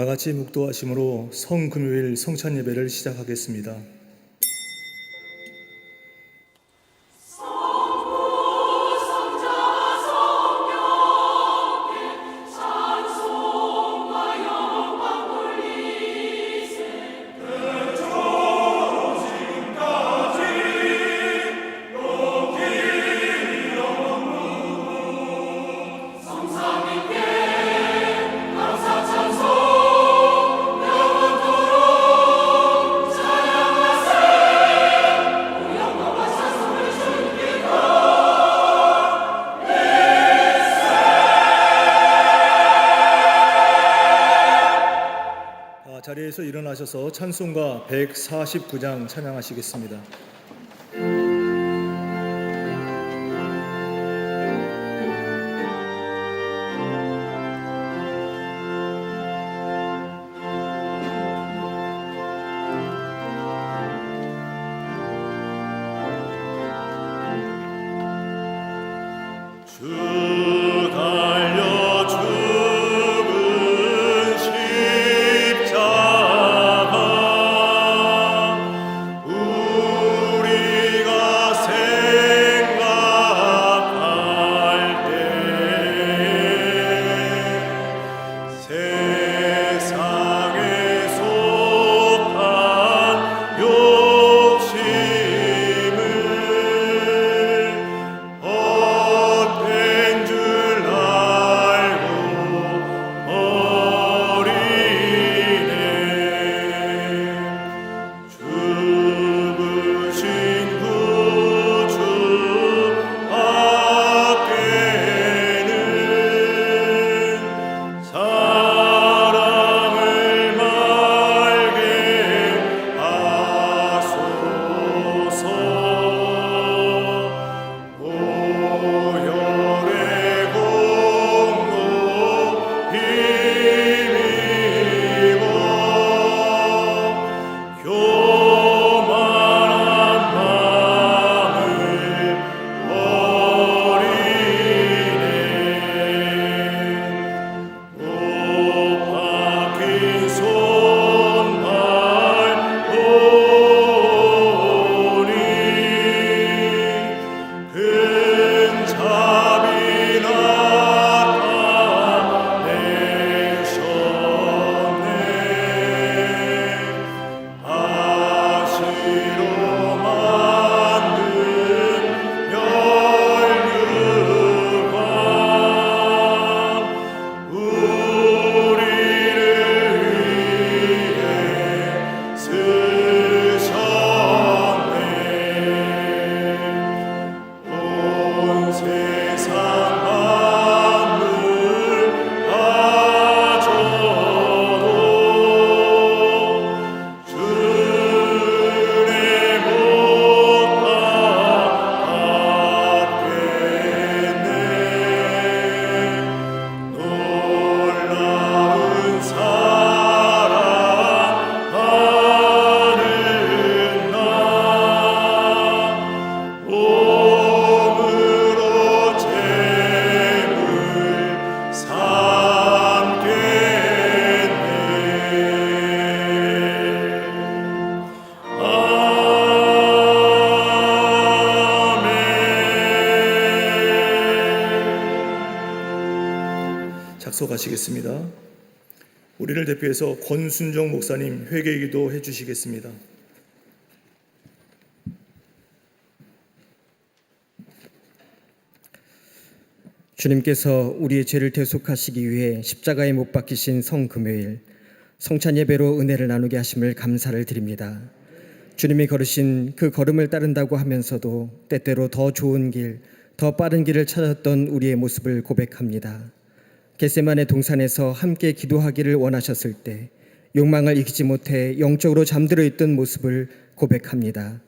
다 같이 묵도하심으로 성금요일 성찬 예배를 시작하겠습니다. 자리에서 일어나셔서 찬송가 149장 찬양하시겠습니다. 작속하시겠습니다. 우리를 대표해서 권순정 목사님 회개기도 해주시겠습니다. 주님께서 우리의 죄를 대속하시기 위해 십자가에 못 박히신 성금요일 성찬 예배로 은혜를 나누게 하심을 감사를 드립니다. 주님이 걸으신 그 걸음을 따른다고 하면서도 때때로 더 좋은 길, 더 빠른 길을 찾았던 우리의 모습을 고백합니다. 겟세마네 동산에서 함께 기도하기를 원하셨을 때 욕망을 이기지 못해 영적으로 잠들어 있던 모습을 고백합니다.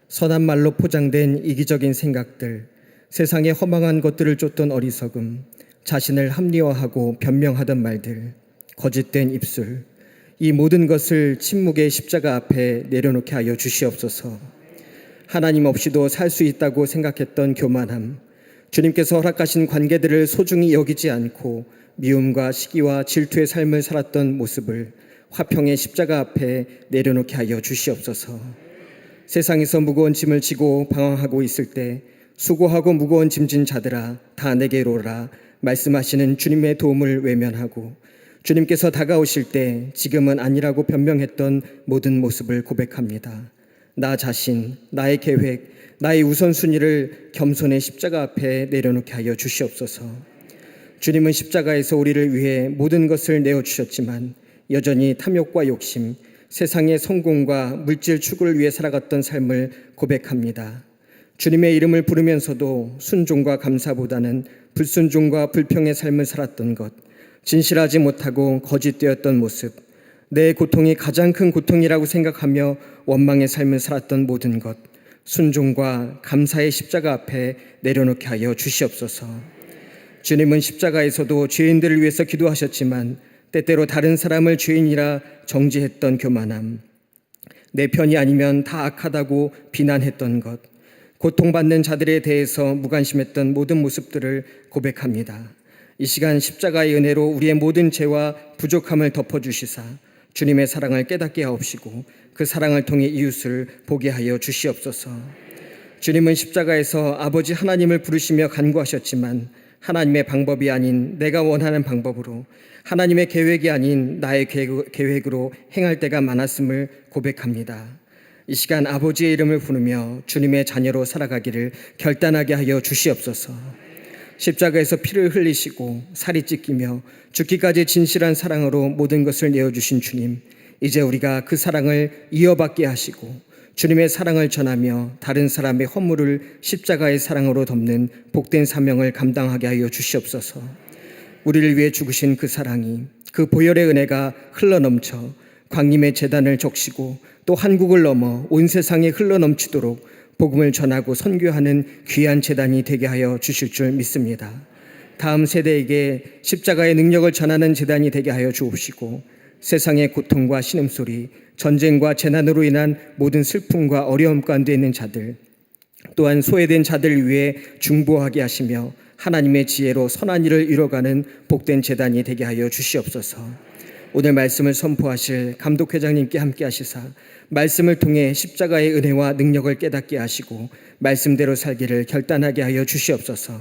선한 말로 포장된 이기적인 생각들, 세상의 허망한 것들을 쫓던 어리석음, 자신을 합리화하고 변명하던 말들, 거짓된 입술, 이 모든 것을 침묵의 십자가 앞에 내려놓게 하여 주시옵소서. 하나님 없이도 살 수 있다고 생각했던 교만함, 주님께서 허락하신 관계들을 소중히 여기지 않고 미움과 시기와 질투의 삶을 살았던 모습을 화평의 십자가 앞에 내려놓게 하여 주시옵소서. 세상에서 무거운 짐을 지고 방황하고 있을 때 수고하고 무거운 짐진 자들아 다 내게로 오라 말씀하시는 주님의 도움을 외면하고 주님께서 다가오실 때 지금은 아니라고 변명했던 모든 모습을 고백합니다. 나 자신, 나의 계획, 나의 우선순위를 겸손의 십자가 앞에 내려놓게 하여 주시옵소서. 주님은 십자가에서 우리를 위해 모든 것을 내어주셨지만 여전히 탐욕과 욕심, 세상의 성공과 물질 추구를 위해 살아갔던 삶을 고백합니다. 주님의 이름을 부르면서도 순종과 감사보다는 불순종과 불평의 삶을 살았던 것, 진실하지 못하고 거짓되었던 모습, 내 고통이 가장 큰 고통이라고 생각하며 원망의 삶을 살았던 모든 것, 순종과 감사의 십자가 앞에 내려놓게 하여 주시옵소서. 주님은 십자가에서도 죄인들을 위해서 기도하셨지만 때때로 다른 사람을 죄인이라 정죄했던 교만함, 내 편이 아니면 다 악하다고 비난했던 것, 고통받는 자들에 대해서 무관심했던 모든 모습들을 고백합니다. 이 시간 십자가의 은혜로 우리의 모든 죄와 부족함을 덮어주시사 주님의 사랑을 깨닫게 하옵시고 그 사랑을 통해 이웃을 보게 하여 주시옵소서. 주님은 십자가에서 아버지 하나님을 부르시며 간구하셨지만 하나님의 방법이 아닌 내가 원하는 방법으로, 하나님의 계획이 아닌 나의 계획으로 행할 때가 많았음을 고백합니다. 이 시간 아버지의 이름을 부르며 주님의 자녀로 살아가기를 결단하게 하여 주시옵소서. 십자가에서 피를 흘리시고 살이 찢기며 죽기까지 진실한 사랑으로 모든 것을 내어주신 주님, 이제 우리가 그 사랑을 이어받게 하시고 주님의 사랑을 전하며 다른 사람의 허물을 십자가의 사랑으로 덮는 복된 사명을 감당하게 하여 주시옵소서. 우리를 위해 죽으신 그 사랑이, 그 보혈의 은혜가 흘러넘쳐 광림의 제단을 적시고 또 한국을 넘어 온 세상에 흘러넘치도록 복음을 전하고 선교하는 귀한 제단이 되게 하여 주실 줄 믿습니다. 다음 세대에게 십자가의 능력을 전하는 제단이 되게 하여 주옵시고 세상의 고통과 신음소리, 전쟁과 재난으로 인한 모든 슬픔과 어려움 가운데 있는 자들, 또한 소외된 자들을 위해 중보하게 하시며 하나님의 지혜로 선한 일을 이뤄가는 복된 제단이 되게 하여 주시옵소서. 오늘 말씀을 선포하실 감독회장님께 함께 하시사 말씀을 통해 십자가의 은혜와 능력을 깨닫게 하시고 말씀대로 살기를 결단하게 하여 주시옵소서.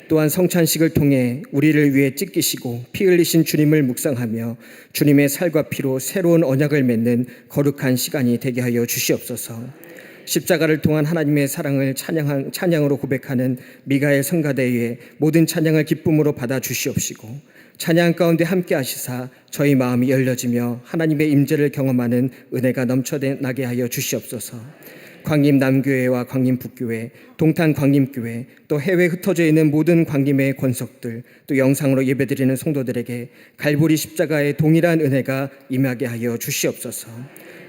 또한 성찬식을 통해 우리를 위해 찢기시고 피 흘리신 주님을 묵상하며 주님의 살과 피로 새로운 언약을 맺는 거룩한 시간이 되게 하여 주시옵소서. 십자가를 통한 하나님의 사랑을 찬양으로 고백하는 미가엘 성가대의 모든 찬양을 기쁨으로 받아 주시옵시고 찬양 가운데 함께 하시사 저희 마음이 열려지며 하나님의 임재를 경험하는 은혜가 넘쳐나게 하여 주시옵소서. 광림 남교회와 광림 북교회, 동탄 광림교회, 또 해외 흩어져 있는 모든 광림의 권석들, 또 영상으로 예배드리는 성도들에게 갈보리 십자가의 동일한 은혜가 임하게 하여 주시옵소서.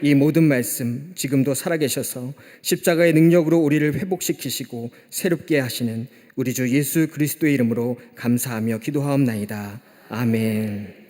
이 모든 말씀 지금도 살아계셔서 십자가의 능력으로 우리를 회복시키시고 새롭게 하시는 우리 주 예수 그리스도의 이름으로 감사하며 기도하옵나이다. 아멘.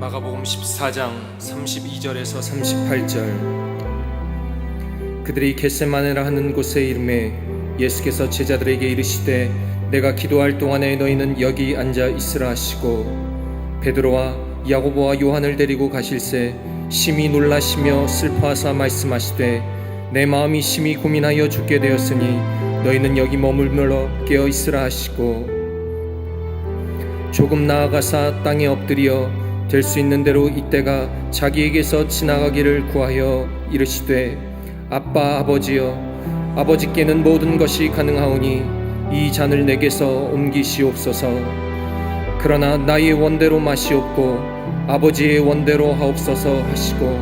마가복음 14장 32절에서 38절. 그들이 겟세마네라 하는 곳에 이르매 예수께서 제자들에게 이르시되 내가 기도할 동안에 너희는 여기 앉아 있으라 하시고 베드로와 야고보와 요한을 데리고 가실새 심히 놀라시며 슬퍼하사 말씀하시되 내 마음이 심히 고민하여 죽게 되었으니 너희는 여기 머물러 깨어 있으라 하시고 조금 나아가사 땅에 엎드려 될 수 있는 대로 이때가 자기에게서 지나가기를 구하여 이르시되 아빠 아버지여 아버지께는 모든 것이 가능하오니 이 잔을 내게서 옮기시옵소서. 그러나 나의 원대로 마시옵고 아버지의 원대로 하옵소서 하시고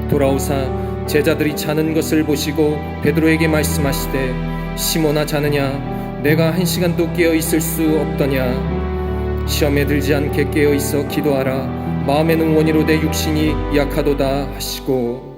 돌아오사 제자들이 자는 것을 보시고 베드로에게 말씀하시되 시몬아 자느냐 내가 1시간도 깨어 있을 수 없더냐. 시험에 들지 않게 깨어 있어 기도하라. 마음에는 원이로되 육신이 약하도다 하시고.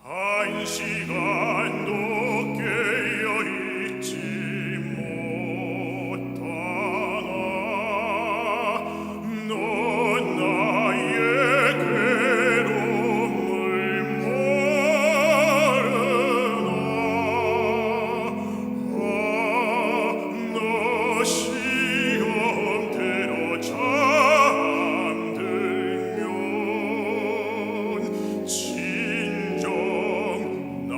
한 시간도 깨어 있지 못하나 넌 나의 괴로움을 모르나. 너 시험대로 잠들면 진정 나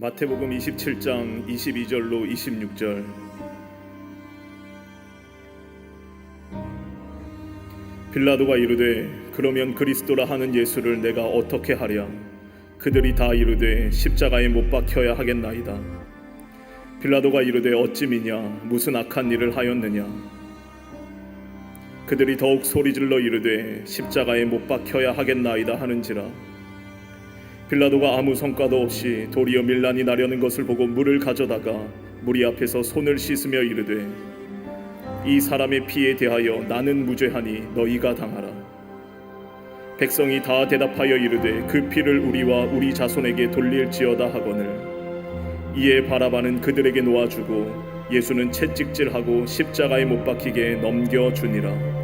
마태복음 27장 22절로 26절. 빌라도가 이르되 그러면 그리스도라 하는 예수를 내가 어떻게 하랴? 그들이 다 이르되 십자가에 못 박혀야 하겠나이다. 빌라도가 이르되 어찌 미냐? 무슨 악한 일을 하였느냐? 그들이 더욱 소리질러 이르되 십자가에 못 박혀야 하겠나이다 하는지라. 빌라도가 아무 성과도 없이 도리어 밀란이 나려는 것을 보고 물을 가져다가 무리 앞에서 손을 씻으며 이르되 이 사람의 피에 대하여 나는 무죄하니 너희가 당하라. 백성이 다 대답하여 이르되 그 피를 우리와 우리 자손에게 돌릴지어다 하거늘. 이에 바라바는 그들에게 놓아주고 예수는 채찍질하고 십자가에 못 박히게 넘겨주니라.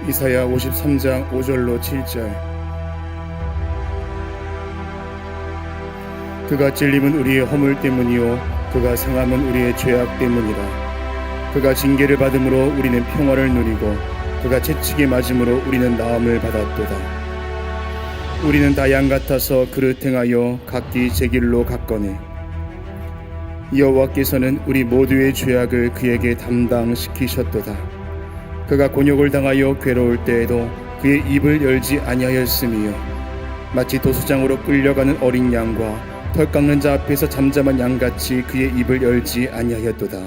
이사야 53장 5절로 7절. 그가 찔림은 우리의 허물 때문이요 그가 상함은 우리의 죄악 때문이라. 그가 징계를 받음으로 우리는 평화를 누리고 그가 채찍에 맞음으로 우리는 나음을 받았도다. 우리는 다 양 같아서 그릇 행하여 각기 제 길로 갔거늘 여호와께서는 우리 모두의 죄악을 그에게 담당시키셨도다. 그가 곤욕을 당하여 괴로울 때에도 그의 입을 열지 아니하였으며 마치 도수장으로 끌려가는 어린 양과 털 깎는 자 앞에서 잠잠한 양같이 그의 입을 열지 아니하였도다.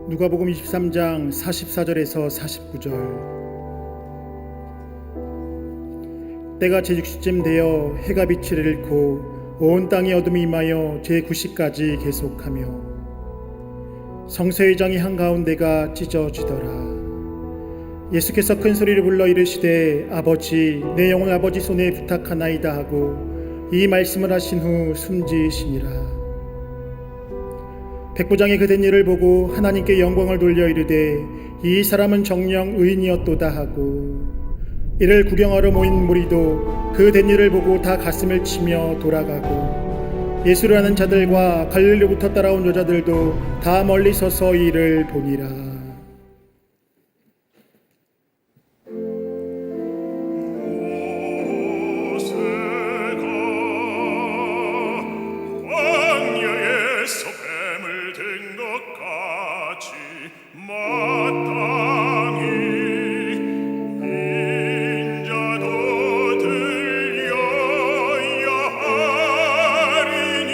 누가복음 23장 44절에서 49절. 때가 제6시쯤 되어 해가 빛을 잃고 온 땅이 어둠이 임하여 제9시까지 계속하며 성소의 장이 한가운데가 찢어지더라. 예수께서 큰 소리를 불러 이르시되 아버지 내 영혼 아버지 손에 부탁하나이다 하고 이 말씀을 하신 후 숨지으시니라. 백부장이 그된 일을 보고 하나님께 영광을 돌려 이르되 이 사람은 정녕 의인이었도다 하고 이를 구경하러 모인 무리도 그 된 일을 보고 다 가슴을 치며 돌아가고 예수를 아는 자들과 갈릴리로부터 따라온 여자들도 다 멀리 서서 이를 보니라. 모세가 광야에서 뱀을 든 것 같이 마땅히 인자도 들려야 하리니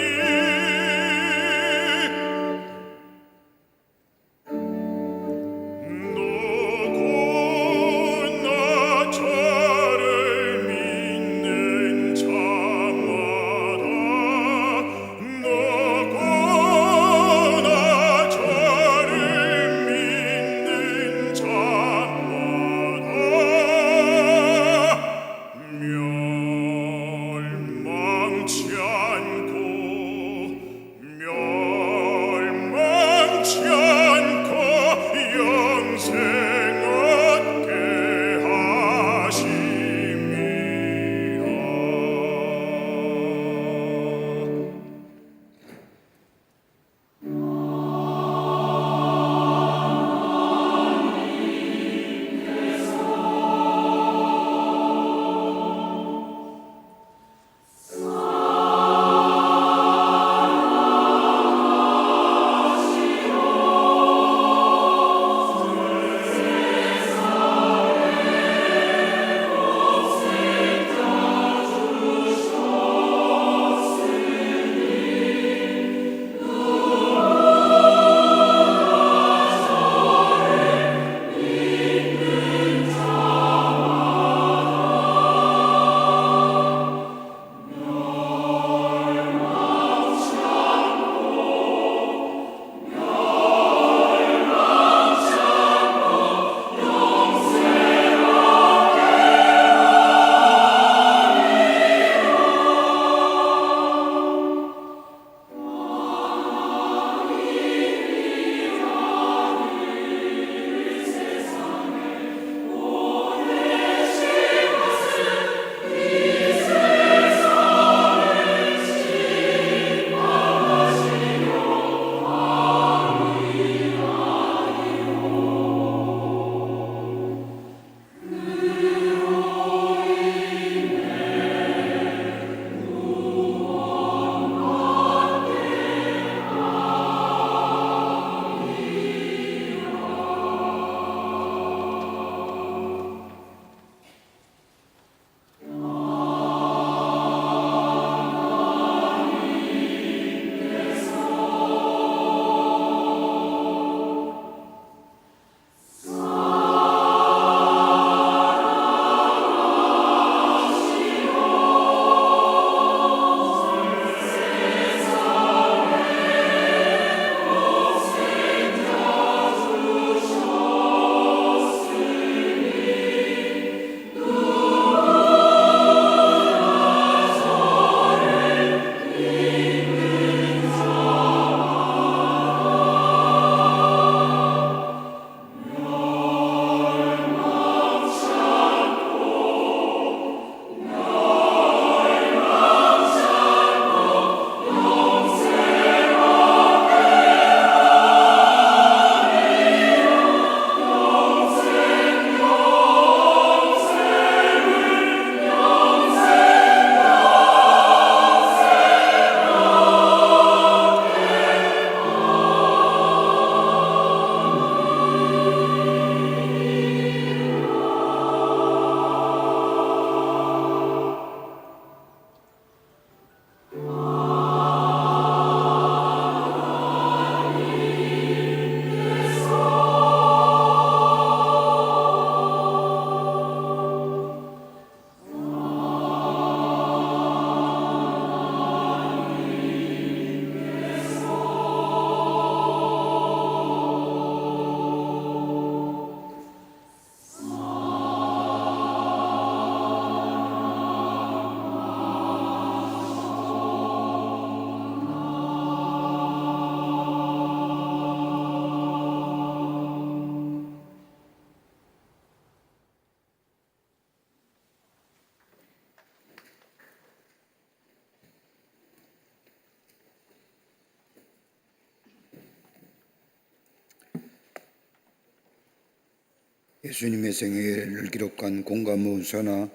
예수님의 생애를 기록한 공감문서나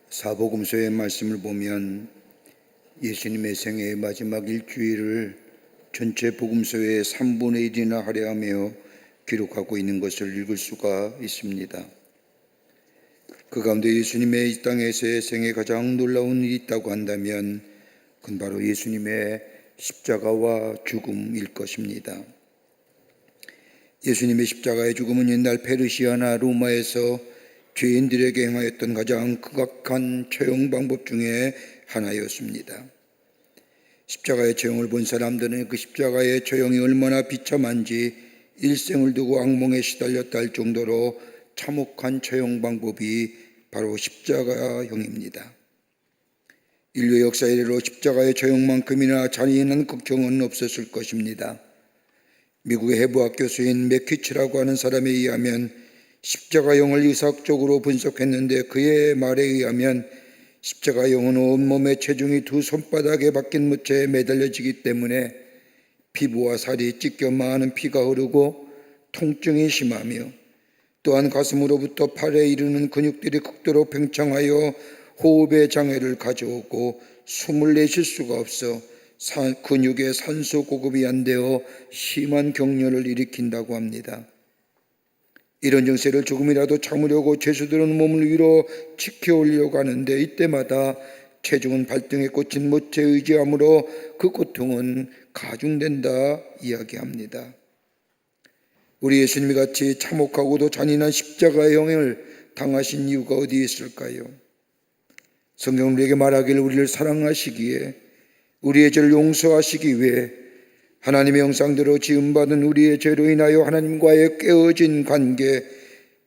사복음서의 말씀을 보면 예수님의 생애의 마지막 일주일을 전체 복음서의 3분의 1이나 할애하며 기록하고 있는 것을 읽을 수가 있습니다. 그 가운데 예수님의 이 땅에서의 생애 가장 놀라운 일이 있다고 한다면 그건 바로 예수님의 십자가와 죽음일 것입니다. 예수님의 십자가의 죽음은 옛날 페르시아나 로마에서 죄인들에게 행하였던 가장 극악한 처형 방법 중에 하나였습니다. 십자가의 처형을 본 사람들은 그 십자가의 처형이 얼마나 비참한지 일생을 두고 악몽에 시달렸다 할 정도로 참혹한 처형 방법이 바로 십자가형입니다. 인류의 역사 이래로 십자가의 처형만큼이나 잔인한 극형은 없었을 것입니다. 미국의 해부학 교수인 맥키치라고 하는 사람에 의하면 십자가형을 의학적으로 분석했는데 그의 말에 의하면 십자가형은 온몸의 체중이 두 손바닥에 박힌 무채에 매달려지기 때문에 피부와 살이 찢겨 많은 피가 흐르고 통증이 심하며 또한 가슴으로부터 팔에 이르는 근육들이 극도로 팽창하여 호흡의 장애를 가져오고 숨을 내쉴 수가 없어 근육에 산소 공급이 안 되어 심한 격렬을 일으킨다고 합니다. 이런 증세를 조금이라도 참으려고 죄수들은 몸을 위로 치켜 올리려고 하는데 이때마다 체중은 발등에 꽂힌 못에 의지하므로 그 고통은 가중된다 이야기합니다. 우리 예수님이 같이 참혹하고도 잔인한 십자가의 형을 당하신 이유가 어디에 있을까요? 성경은 우리에게 말하기를 우리를 사랑하시기에 우리의 죄를 용서하시기 위해 하나님의 형상대로 지음받은 우리의 죄로 인하여 하나님과의 깨어진 관계,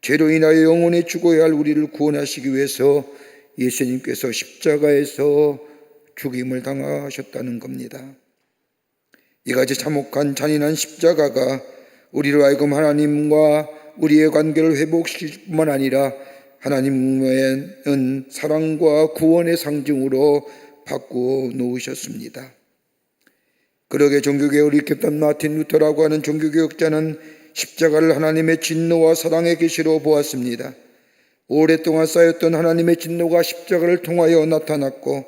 죄로 인하여 영원히 죽어야 할 우리를 구원하시기 위해서 예수님께서 십자가에서 죽임을 당하셨다는 겁니다. 이같이 참혹한 잔인한 십자가가 우리로 하여금 하나님과 우리의 관계를 회복시킬 뿐만 아니라 하나님의 사랑과 구원의 상징으로 바꾸어 놓으셨습니다. 그러게 종교개혁을 일으켰던 마틴 루터라고 하는 종교개혁자는 십자가를 하나님의 진노와 사랑의 계시로 보았습니다. 오랫동안 쌓였던 하나님의 진노가 십자가를 통하여 나타났고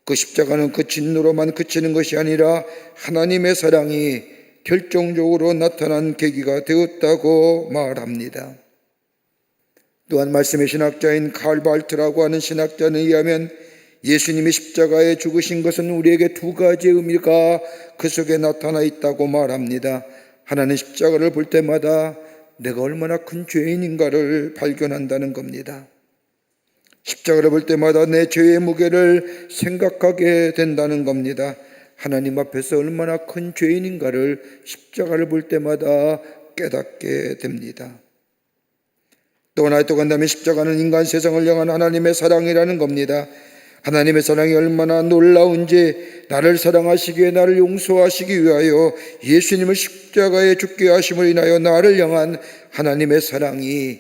그 십자가는 그 진노로만 그치는 것이 아니라 하나님의 사랑이 결정적으로 나타난 계기가 되었다고 말합니다. 또한 말씀의 신학자인 칼 발트라고 하는 신학자에 의하면 예수님이 십자가에 죽으신 것은 우리에게 두 가지의 의미가 그 속에 나타나 있다고 말합니다. 하나는 십자가를 볼 때마다 내가 얼마나 큰 죄인인가를 발견한다는 겁니다. 십자가를 볼 때마다 내 죄의 무게를 생각하게 된다는 겁니다. 하나님 앞에서 얼마나 큰 죄인인가를 십자가를 볼 때마다 깨닫게 됩니다. 또 하나 또 간다면 십자가는 인간 세상을 향한 하나님의 사랑이라는 겁니다. 하나님의 사랑이 얼마나 놀라운지 나를 사랑하시기에 나를 용서하시기 위하여 예수님을 십자가에 죽게 하심을 인하여 나를 향한 하나님의 사랑이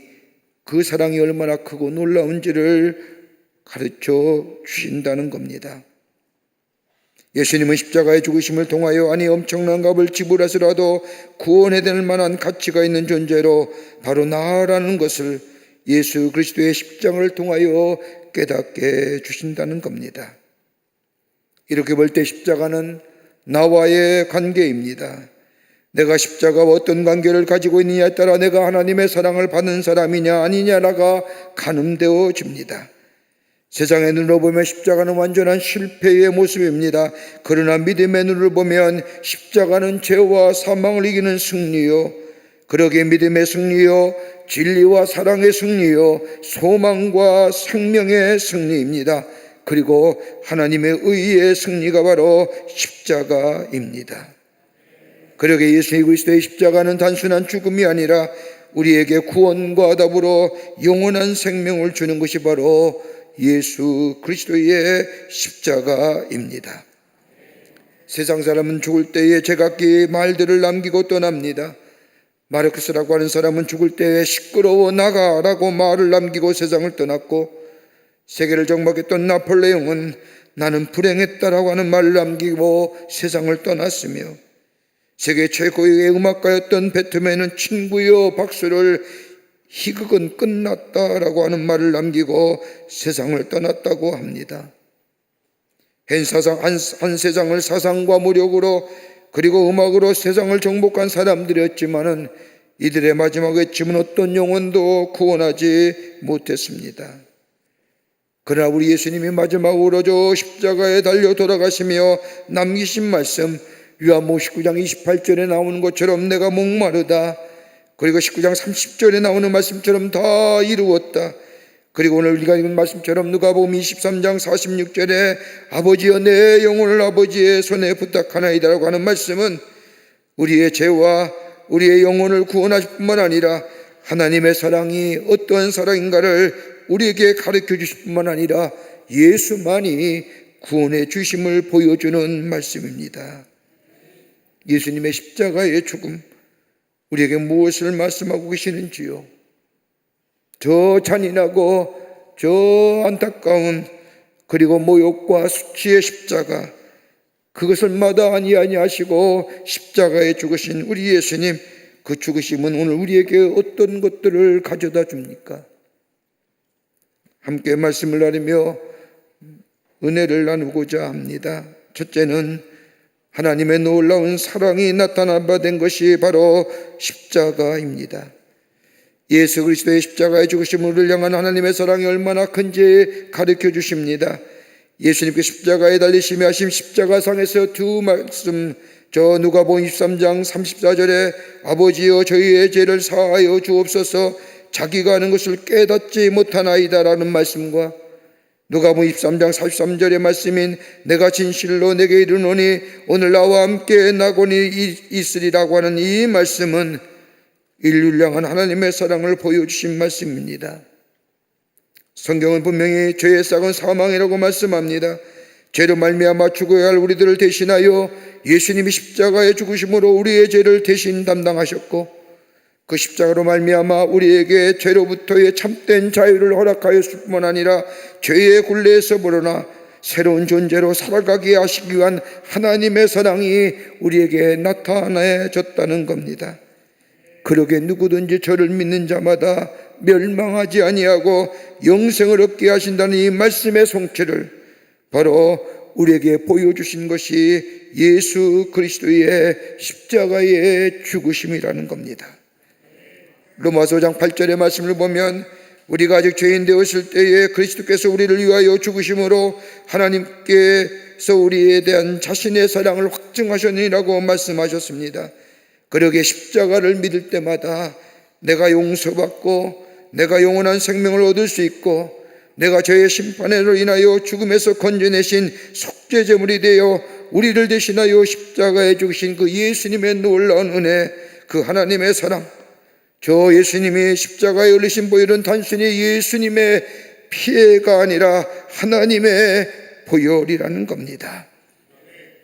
그 사랑이 얼마나 크고 놀라운지를 가르쳐 주신다는 겁니다. 예수님은 십자가의 죽으심을 통하여 아니 엄청난 값을 지불해서라도 구원해야 될 만한 가치가 있는 존재로 바로 나라는 것을 예수 그리스도의 십자가를 통하여 깨닫게 주신다는 겁니다. 이렇게 볼 때 십자가는 나와의 관계입니다. 내가 십자가와 어떤 관계를 가지고 있느냐에 따라 내가 하나님의 사랑을 받는 사람이냐 아니냐가 가늠되어집니다. 세상의 눈으로 보면 십자가는 완전한 실패의 모습입니다. 그러나 믿음의 눈으로 보면 십자가는 죄와 사망을 이기는 승리요, 그러기에 믿음의 승리요, 진리와 사랑의 승리요, 소망과 생명의 승리입니다. 그리고 하나님의 의의 승리가 바로 십자가입니다. 그러기에 예수 그리스도의 십자가는 단순한 죽음이 아니라 우리에게 구원과 더불어 영원한 생명을 주는 것이 바로 예수 그리스도의 십자가입니다. 세상 사람은 죽을 때에 제각기 말들을 남기고 떠납니다. 마르크스라고 하는 사람은 죽을 때에 시끄러워 나가라고 말을 남기고 세상을 떠났고, 세계를 정복했던 나폴레옹은 나는 불행했다라고 하는 말을 남기고 세상을 떠났으며, 세계 최고의 음악가였던 베토벤은 친구여 박수를 희극은 끝났다라고 하는 말을 남기고 세상을 떠났다고 합니다. 한 세상을 사상과 무력으로 그리고 음악으로 세상을 정복한 사람들이었지만은 이들의 마지막 외침은 어떤 영혼도 구원하지 못했습니다. 그러나 우리 예수님이 마지막으로 저 십자가에 달려 돌아가시며 남기신 말씀, 요한복음 19장 28절에 나오는 것처럼 내가 목마르다, 그리고 19장 30절에 나오는 말씀처럼 다 이루었다, 그리고 오늘 우리가 읽은 말씀처럼 누가복음 23장 46절에 아버지여 내 영혼을 아버지의 손에 부탁하나이다라고 하는 말씀은 우리의 죄와 우리의 영혼을 구원하실 뿐만 아니라 하나님의 사랑이 어떠한 사랑인가를 우리에게 가르쳐 주실 뿐만 아니라 예수만이 구원의 주심을 보여주는 말씀입니다. 예수님의 십자가의 죽음, 우리에게 무엇을 말씀하고 계시는지요? 저 잔인하고 저 안타까운 그리고 모욕과 수치의 십자가, 그것을 마다하지 아니하시고 십자가에 죽으신 우리 예수님, 그 죽으심은 오늘 우리에게 어떤 것들을 가져다 줍니까? 함께 말씀을 나누며 은혜를 나누고자 합니다. 첫째는 하나님의 놀라운 사랑이 나타난 바 된 것이 바로 십자가입니다. 예수 그리스도의 십자가의 죽으심을 향한 하나님의 사랑이 얼마나 큰지 가르쳐 주십니다. 예수님께 십자가에 달리시며 하신 십자가상에서 두 말씀, 저 누가복음 23장 34절에 아버지여 저희의 죄를 사하여 주옵소서, 자기가 하는 것을 깨닫지 못하나이다라는 말씀과 누가복음 23장 43절의 말씀인 내가 진실로 내게 이르노니 오늘 나와 함께 나곤이 있으리라고 하는 이 말씀은 인류를 향한 하나님의 사랑을 보여주신 말씀입니다. 성경은 분명히 죄의 싹은 사망이라고 말씀합니다. 죄로 말미암아 죽어야 할 우리들을 대신하여 예수님이 십자가에 죽으심으로 우리의 죄를 대신 담당하셨고, 그 십자가로 말미암아 우리에게 죄로부터의 참된 자유를 허락하였을 뿐만 아니라 죄의 굴레에서 벗어나 새로운 존재로 살아가게 하시기 위한 하나님의 사랑이 우리에게 나타나졌다는 겁니다. 그러게 누구든지 저를 믿는 자마다 멸망하지 아니하고 영생을 얻게 하신다는 이 말씀의 성취를 바로 우리에게 보여주신 것이 예수 그리스도의 십자가의 죽으심이라는 겁니다. 로마서 5장 8절의 말씀을 보면 우리가 아직 죄인 되었을 때에 그리스도께서 우리를 위하여 죽으심으로 하나님께서 우리에 대한 자신의 사랑을 확증하셨느니라고 말씀하셨습니다. 그러기에 십자가를 믿을 때마다 내가 용서받고 내가 영원한 생명을 얻을 수 있고 내가 죄의 심판으로 인하여 죽음에서 건져내신 속죄제물이 되어 우리를 대신하여 십자가에 죽으신 그 예수님의 놀라운 은혜, 그 하나님의 사랑, 저 예수님이 십자가에 올리신 보혈은 단순히 예수님의 피해가 아니라 하나님의 보혈이라는 겁니다.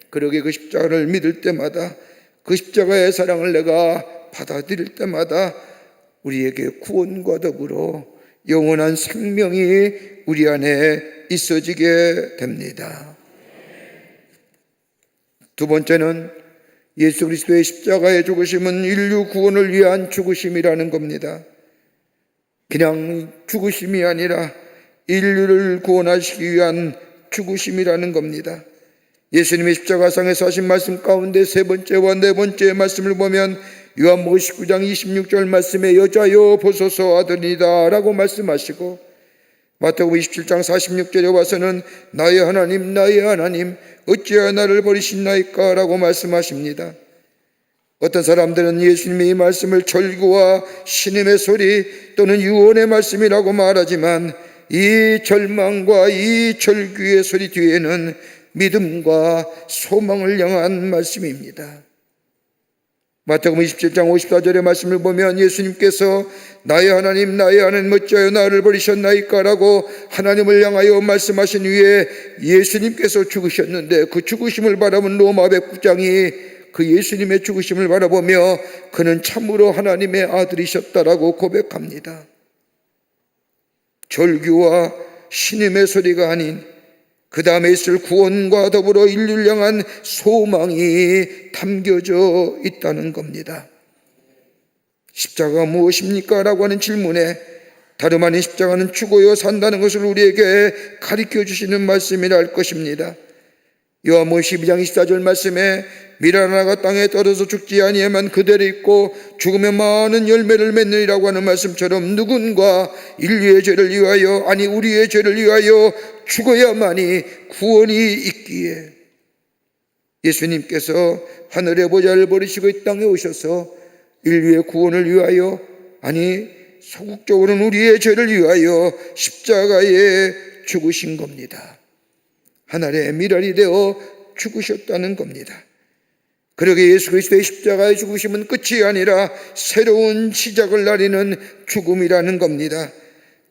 그러기에 그 십자가를 믿을 때마다, 그 십자가의 사랑을 내가 받아들일 때마다 우리에게 구원과 더불어 영원한 생명이 우리 안에 있어지게 됩니다. 두 번째는 예수 그리스도의 십자가의 죽으심은 인류 구원을 위한 죽으심이라는 겁니다. 그냥 죽으심이 아니라 인류를 구원하시기 위한 죽으심이라는 겁니다. 예수님의 십자가상에서 하신 말씀 가운데 세 번째와 네 번째 말씀을 보면 요한복음 19장 26절 말씀에 여자여 보소서 아들이다 라고 말씀하시고, 마태복음 27장 46절에 와서는 나의 하나님 어찌하여 나를 버리시나이까 라고 말씀하십니다. 어떤 사람들은 예수님의 이 말씀을 절규와 신음의 소리 또는 유언의 말씀이라고 말하지만 이 절망과 이 절규의 소리 뒤에는 믿음과 소망을 향한 말씀입니다. 마태복음 27장 54절의 말씀을 보면 예수님께서 나의 하나님 어찌하여 나를 버리셨나이까 라고 하나님을 향하여 말씀하신 후에 예수님께서 죽으셨는데, 그 죽으심을 바라본 로마 백부장이 그 예수님의 죽으심을 바라보며 그는 참으로 하나님의 아들이셨다라고 고백합니다. 절규와 신음의 소리가 아닌 그 다음에 있을 구원과 더불어 인류를 향한 소망이 담겨져 있다는 겁니다. 십자가가 무엇입니까? 라고 하는 질문에 다름 아닌 십자가는 죽어야 산다는 것을 우리에게 가르쳐 주시는 말씀이라 할 것입니다. 요한복음 12장 24절 말씀에 밀 하나가 땅에 떨어져 죽지 아니하면 그대로 있고 죽으면 많은 열매를 맺느니라고 하는 말씀처럼 누군가 인류의 죄를 위하여, 아니 우리의 죄를 위하여 죽어야만이 구원이 있기에 예수님께서 하늘의 보좌를 버리시고 이 땅에 오셔서 인류의 구원을 위하여, 아니 소극적으로는 우리의 죄를 위하여 십자가에 죽으신 겁니다. 하늘의 미랄이 되어 죽으셨다는 겁니다. 그러게 예수 그리스도의 십자가의 죽으심은 끝이 아니라 새로운 시작을 나리는 죽음이라는 겁니다.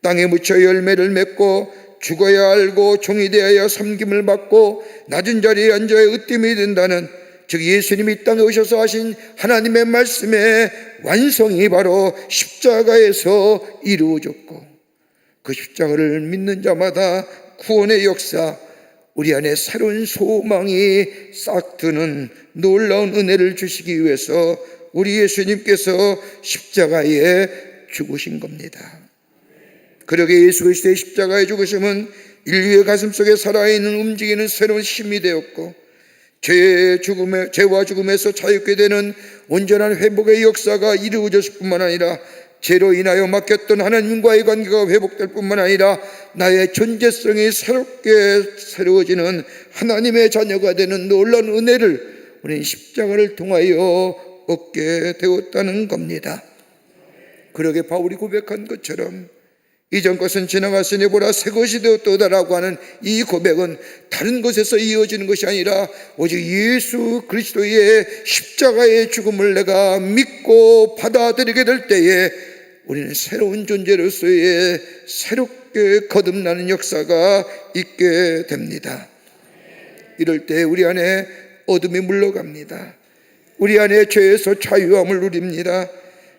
땅에 묻혀 열매를 맺고 죽어야 알고 종이 되어야 섬김을 받고 낮은 자리에 앉아야 으뜸이 된다는, 즉 예수님이 이 땅에 오셔서 하신 하나님의 말씀의 완성이 바로 십자가에서 이루어졌고, 그 십자가를 믿는 자마다 구원의 역사, 우리 안에 새로운 소망이 싹 트는 놀라운 은혜를 주시기 위해서 우리 예수님께서 십자가에 죽으신 겁니다. 그러게 예수 그리스도의 십자가의 죽으심은 인류의 가슴속에 살아있는 움직이는 새로운 힘이 되었고, 죄와 죽음에서 자유케 되는 온전한 회복의 역사가 이루어졌을 뿐만 아니라 죄로 인하여 막혔던 하나님과의 관계가 회복될 뿐만 아니라 나의 존재성이 새롭게 새로워지는 하나님의 자녀가 되는 놀라운 은혜를 우리는 십자가를 통하여 얻게 되었다는 겁니다. 그러게 바울이 고백한 것처럼 이전 것은 지나갔으니 보라 새 것이 되었도다라고 하는 이 고백은 다른 것에서 이어지는 것이 아니라 오직 예수 그리스도의 십자가의 죽음을 내가 믿고 받아들이게 될 때에 우리는 새로운 존재로서의 새롭게 거듭나는 역사가 있게 됩니다. 이럴 때 우리 안에 어둠이 물러갑니다. 우리 안에 죄에서 자유함을 누립니다.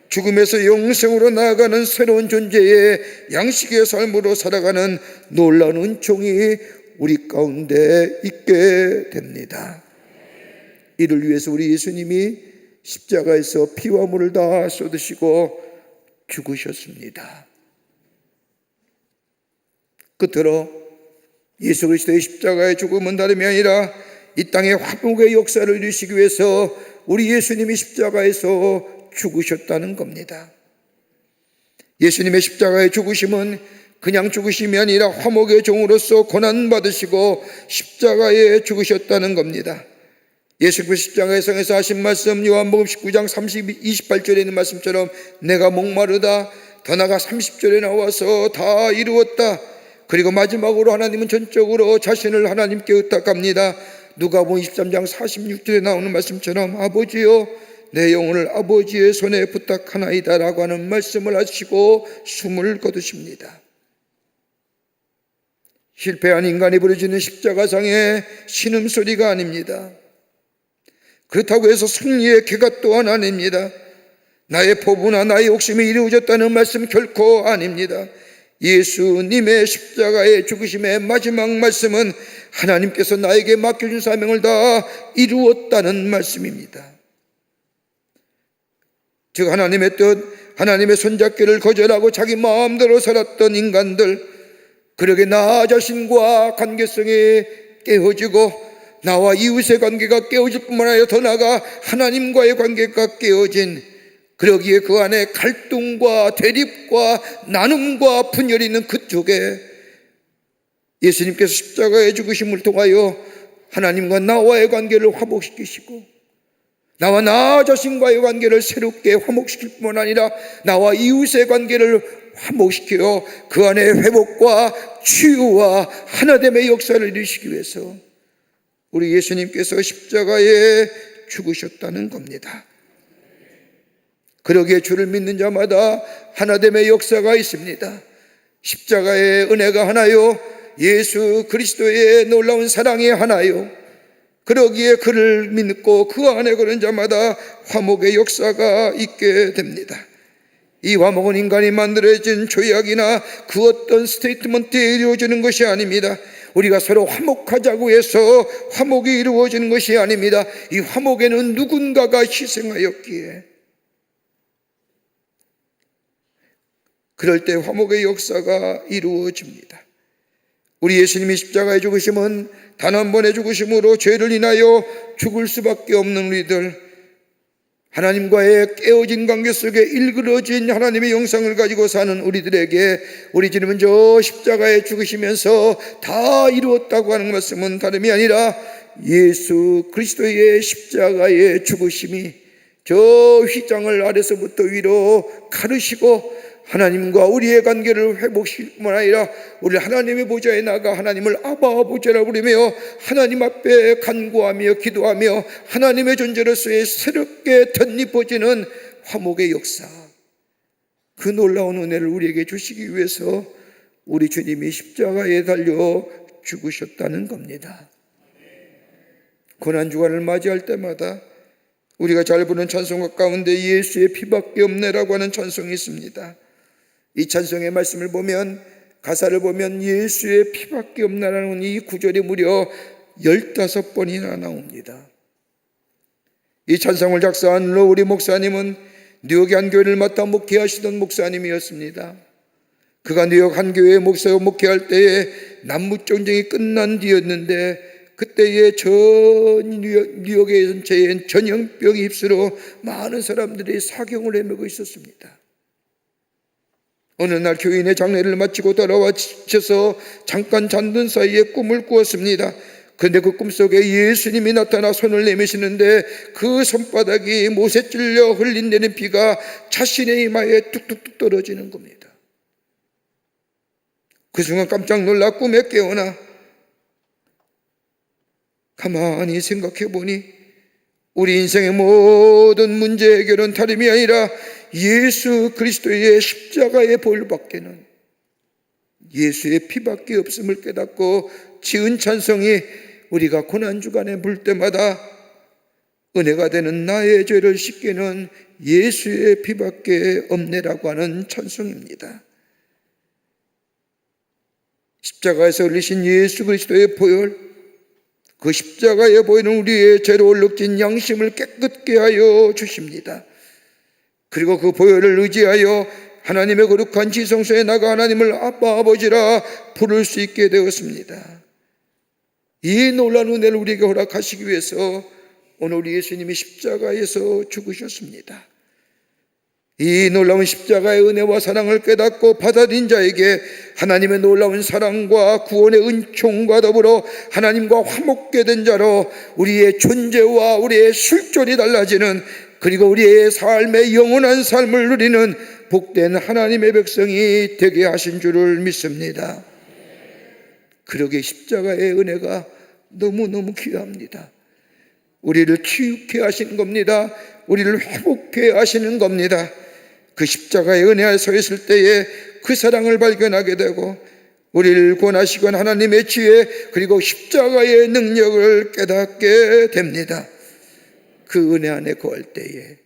죽음에서 영생으로 나아가는 새로운 존재의 양식의 삶으로 살아가는 놀라운 은총이 우리 가운데 있게 됩니다. 이를 위해서 우리 예수님이 십자가에서 피와 물을 다 쏟으시고 죽으셨습니다. 끝으로 예수 그리스도의 십자가의 죽음은 다름이 아니라 이 땅의 화목의 역사를 이루시기 위해서 우리 예수님이 십자가에서 죽으셨다는 겁니다. 예수님의 십자가의 죽으심은 그냥 죽으심이 아니라 화목의 종으로서 고난받으시고 십자가에 죽으셨다는 겁니다. 예수께서 십자가의 상에서 하신 말씀, 요한복음 19장 28절에 있는 말씀처럼 내가 목마르다, 더 나아가 30절에 나와서 다 이루었다. 그리고 마지막으로 하나님은 전적으로 자신을 하나님께 의탁합니다. 누가복음 23장 46절에 나오는 말씀처럼 아버지여 내 영혼을 아버지의 손에 부탁하나이다 라고 하는 말씀을 하시고 숨을 거두십니다. 실패한 인간이 부르짖는 십자가상의 신음소리가 아닙니다. 그렇다고 해서 승리의 기가 또한 아닙니다. 나의 포부나 나의 욕심이 이루어졌다는 말씀 결코 아닙니다. 예수님의 십자가의 죽으심의 마지막 말씀은 하나님께서 나에게 맡겨준 사명을 다 이루었다는 말씀입니다. 즉 하나님의 뜻, 하나님의 손잡기를 거절하고 자기 마음대로 살았던 인간들, 그러게 나 자신과 관계성이 깨어지고 나와 이웃의 관계가 깨어질 뿐만 아니라 더 나아가 하나님과의 관계가 깨어진, 그러기에 그 안에 갈등과 대립과 나눔과 분열이 있는 그쪽에 예수님께서 십자가의 죽으심을 통하여 하나님과 나와의 관계를 화목시키시고 나와 나 자신과의 관계를 새롭게 화목시킬 뿐만 아니라 나와 이웃의 관계를 화목시켜 그 안에 회복과 치유와 하나됨의 역사를 이루시기 위해서 우리 예수님께서 십자가에 죽으셨다는 겁니다. 그러기에 주를 믿는 자마다 하나됨의 역사가 있습니다. 십자가의 은혜가 하나요, 예수 그리스도의 놀라운 사랑이 하나요, 그러기에 그를 믿고 그 안에 거는 자마다 화목의 역사가 있게 됩니다. 이 화목은 인간이 만들어진 조약이나 그 어떤 스테이트먼트에 이루어지는 것이 아닙니다. 우리가 서로 화목하자고 해서 화목이 이루어지는 것이 아닙니다. 이 화목에는 누군가가 희생하였기에 그럴 때 화목의 역사가 이루어집니다. 우리 예수님이 십자가에 죽으심은 단 한 번의 죽으심으로 죄를 인하여 죽을 수밖에 없는 우리들, 하나님과의 깨어진 관계 속에 일그러진 하나님의 영상을 가지고 사는 우리들에게 우리 주님은 저 십자가에 죽으시면서 다 이루었다고 하는 말씀은 다름이 아니라 예수 그리스도의 십자가의 죽으심이 저 휘장을 아래서부터 위로 가르시고 하나님과 우리의 관계를 회복시킬 뿐만 아니라 우리 하나님의 보좌에 나가 하나님을 아바 아버지라 부르며 하나님 앞에 간구하며 기도하며 하나님의 존재로서의 새롭게 덧입어지는 화목의 역사, 그 놀라운 은혜를 우리에게 주시기 위해서 우리 주님이 십자가에 달려 죽으셨다는 겁니다. 고난주간을 맞이할 때마다 우리가 잘 부르는 찬송가 가운데 예수의 피밖에 없네라고 하는 찬송이 있습니다. 이 찬송의 말씀을 보면, 가사를 보면 예수의 피밖에 없나라는 이 구절이 무려 15번이나 나옵니다. 이 찬송을 작사한 로우리 목사님은 뉴욕의 한 교회를 맡아 목회하시던 목사님이었습니다. 그가 뉴욕 한 교회에 목사로 목회할 때에 남북전쟁이 끝난 뒤였는데, 그때에 전 뉴욕의 전체에 전염병이 휩쓸어 많은 사람들이 사경을 헤매고 있었습니다. 어느 날 교인의 장례를 마치고 돌아와 지쳐서 잠깐 잠든 사이에 꿈을 꾸었습니다. 그런데 그 꿈속에 예수님이 나타나 손을 내미시는데 그 손바닥이 못에 찔려 흘린다는 피가 자신의 이마에 뚝뚝뚝 떨어지는 겁니다. 그 순간 깜짝 놀라 꿈에 깨어나 가만히 생각해 보니 우리 인생의 모든 문제 해결은 다름이 아니라 예수 그리스도의 십자가의 보혈밖에는, 예수의 피밖에 없음을 깨닫고 지은 찬송이 우리가 고난주간에 부를 때마다 은혜가 되는 나의 죄를 씻기는 예수의 피밖에 없네라고 하는 찬송입니다. 십자가에서 흘리신 예수 그리스도의 보혈, 그 십자가의 보혈은 우리의 죄로 얼룩진 양심을 깨끗게 하여 주십니다. 그리고 그 보혈을 의지하여 하나님의 거룩한 지성소에 나가 하나님을 아빠 아버지라 부를 수 있게 되었습니다. 이 놀라운 은혜를 우리에게 허락하시기 위해서 오늘 우리 예수님이 십자가에서 죽으셨습니다. 이 놀라운 십자가의 은혜와 사랑을 깨닫고 받아들인 자에게 하나님의 놀라운 사랑과 구원의 은총과 더불어 하나님과 화목게 된 자로 우리의 존재와 우리의 술존이 달라지는, 그리고 우리의 삶의 영원한 삶을 누리는 복된 하나님의 백성이 되게 하신 줄을 믿습니다. 그러게 십자가의 은혜가 너무너무 귀합니다. 우리를 치유케 하시는 겁니다. 우리를 회복케 하시는 겁니다. 그 십자가의 은혜 아래 서 있을 때에 그 사랑을 발견하게 되고 우리를 구원하시건 하나님의 지혜 그리고 십자가의 능력을 깨닫게 됩니다. 그 은혜 안에 거할 때에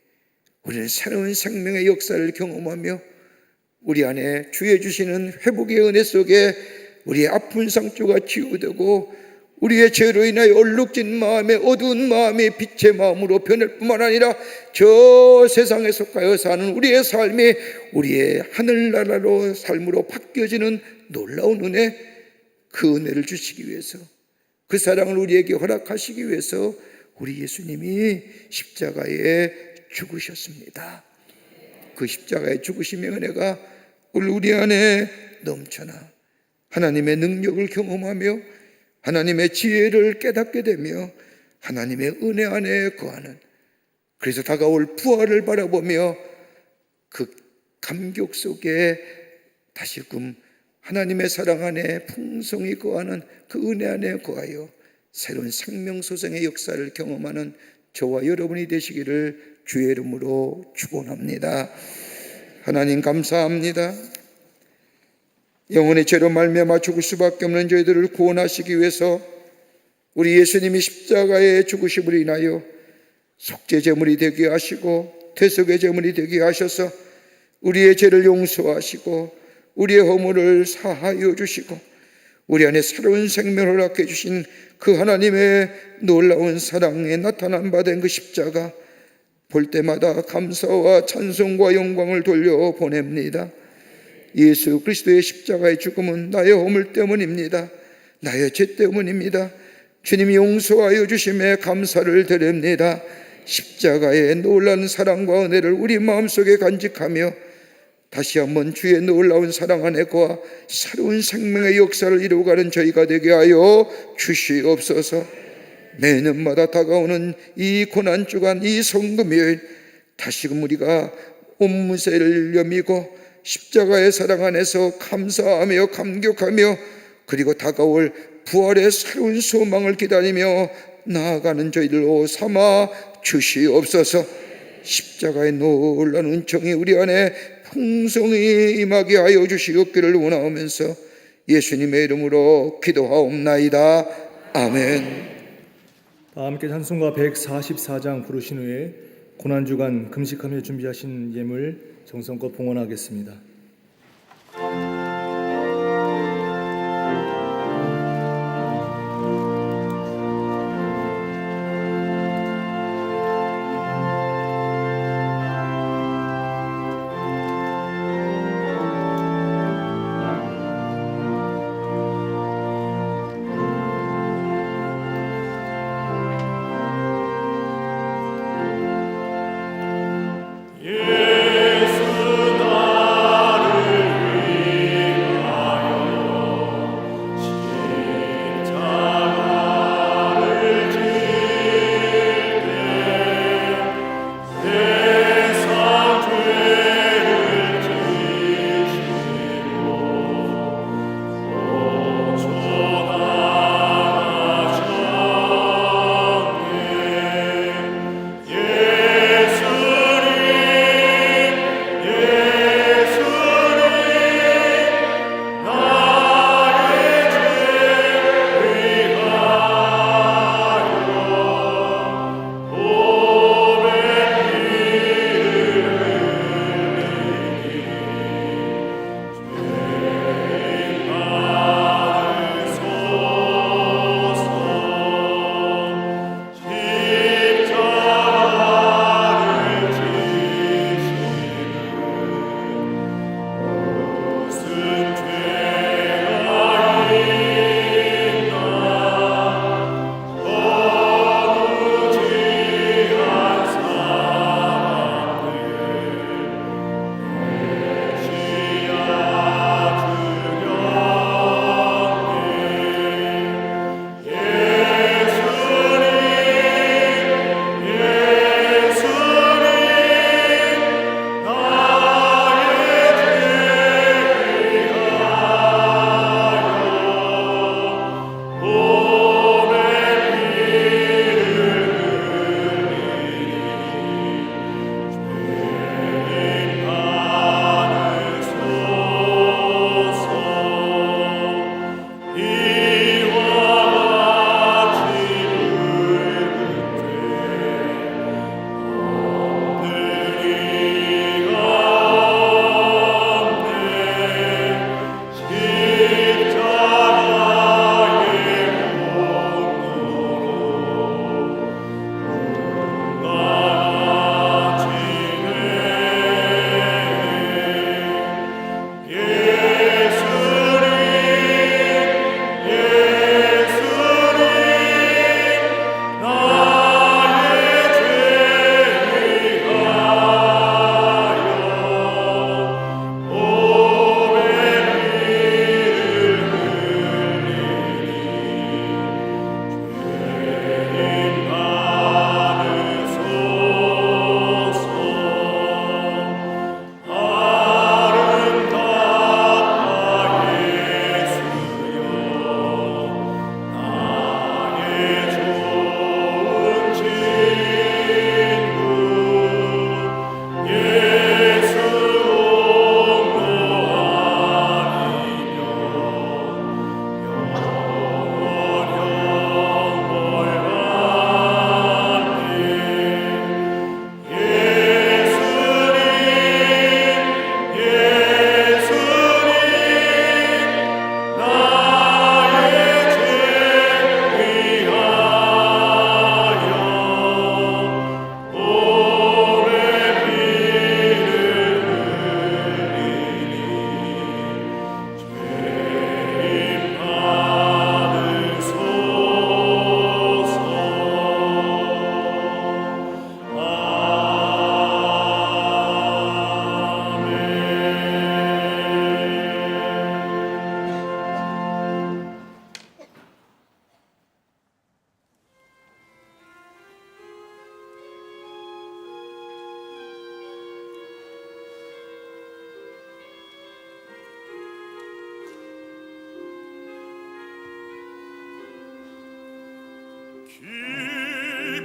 우리는 새로운 생명의 역사를 경험하며 우리 안에 주의 주시는 회복의 은혜 속에 우리의 아픈 상처가 치유되고 우리의 죄로 인하여 얼룩진 마음에 어두운 마음이 빛의 마음으로 변할 뿐만 아니라 저 세상에 속하여 사는 우리의 삶이 우리의 하늘나라로 삶으로 바뀌어지는 놀라운 은혜, 그 은혜를 주시기 위해서, 그 사랑을 우리에게 허락하시기 위해서 우리 예수님이 십자가에 죽으셨습니다. 그 십자가의 죽으심의 은혜가 우리 안에 넘쳐나 하나님의 능력을 경험하며 하나님의 지혜를 깨닫게 되며 하나님의 은혜 안에 거하는, 그래서 다가올 부활을 바라보며 그 감격 속에 다시금 하나님의 사랑 안에 풍성히 거하는 그 은혜 안에 거하여 새로운 생명소생의 역사를 경험하는 저와 여러분이 되시기를 주의 이름으로 축원합니다. 하나님 감사합니다. 영혼의 죄로 말미암아 죽을 수밖에 없는 저희들을 구원하시기 위해서 우리 예수님이 십자가의 죽으심으로 인하여 속죄 제물이 되게 하시고 대속의 제물이 되게 하셔서 우리의 죄를 용서하시고 우리의 허물을 사하여 주시고 우리 안에 새로운 생명을 허락해 주신 그 하나님의 놀라운 사랑에 나타난 바 된 그 십자가 볼 때마다 감사와 찬송과 영광을 돌려 보냅니다. 예수 그리스도의 십자가의 죽음은 나의 허물 때문입니다. 나의 죄 때문입니다. 주님이 용서하여 주심에 감사를 드립니다. 십자가의 놀라운 사랑과 은혜를 우리 마음속에 간직하며 다시 한번 주의 놀라운 사랑 안에 거하 새로운 생명의 역사를 이루어가는 저희가 되게 하여 주시옵소서. 매년마다 다가오는 이 고난주간, 이 성금요일, 다시금 우리가 옷무새를 여미고 십자가의 사랑 안에서 감사하며 감격하며 그리고 다가올 부활의 새로운 소망을 기다리며 나아가는 저희들로 삼아 주시옵소서. 십자가의 놀라운 은총이 우리 안에 풍성히 임하게 하여 주시옵기를 원하오면서 예수님의 이름으로 기도하옵나이다. 아멘. 다 함께 찬송가 144장 부르신 후에 고난주간 금식하며 준비하신 예물 정성껏 봉헌하겠습니다. 예수 나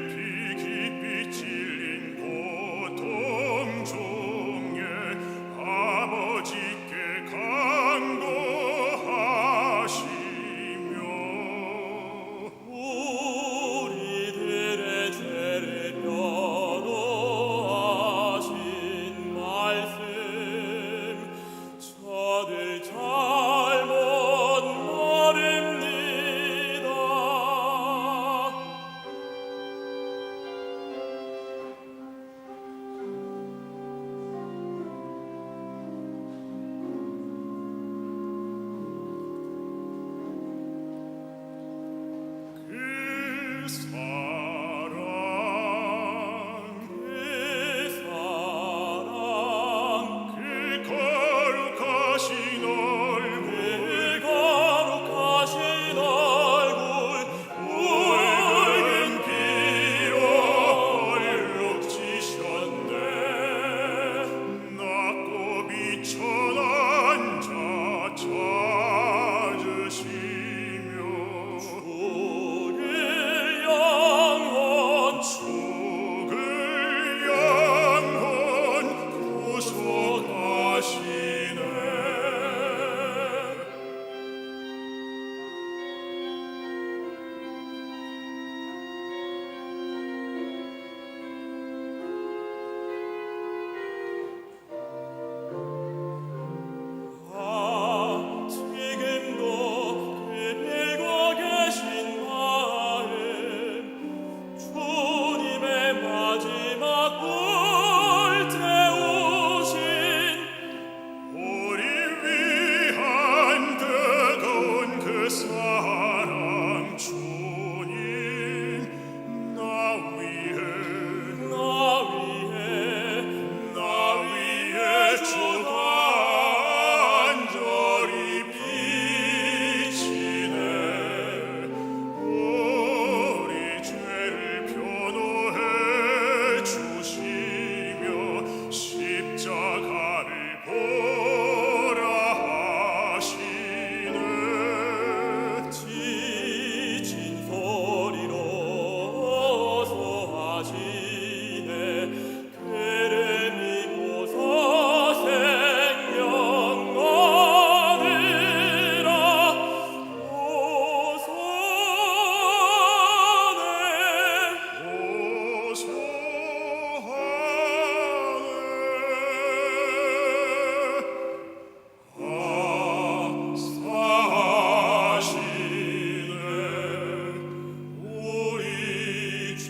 깊이 찔린 고통 중에 아버지께 간구하시며 우리들의 죄를 변호하신 말씀 저들 잘못 모릅니다. 그 사랑 그 거룩하신 얼굴 붉은 피로 얼룩지셨네. 낮고 비천 앉아 찾으시며 죽을 영혼 구속하시네. 지금도 빌고 계신 마음 주님의 마지막 불 태우신 우리 위한 뜨거운 그 사랑 주님 나 위해 주가 간절히 비치네. 우리 죄를 변호해 주시며 십자가를 보라 하시네. 지친 소리로 호소하시네. 그를 믿고서 생명 얻으라 우리 죄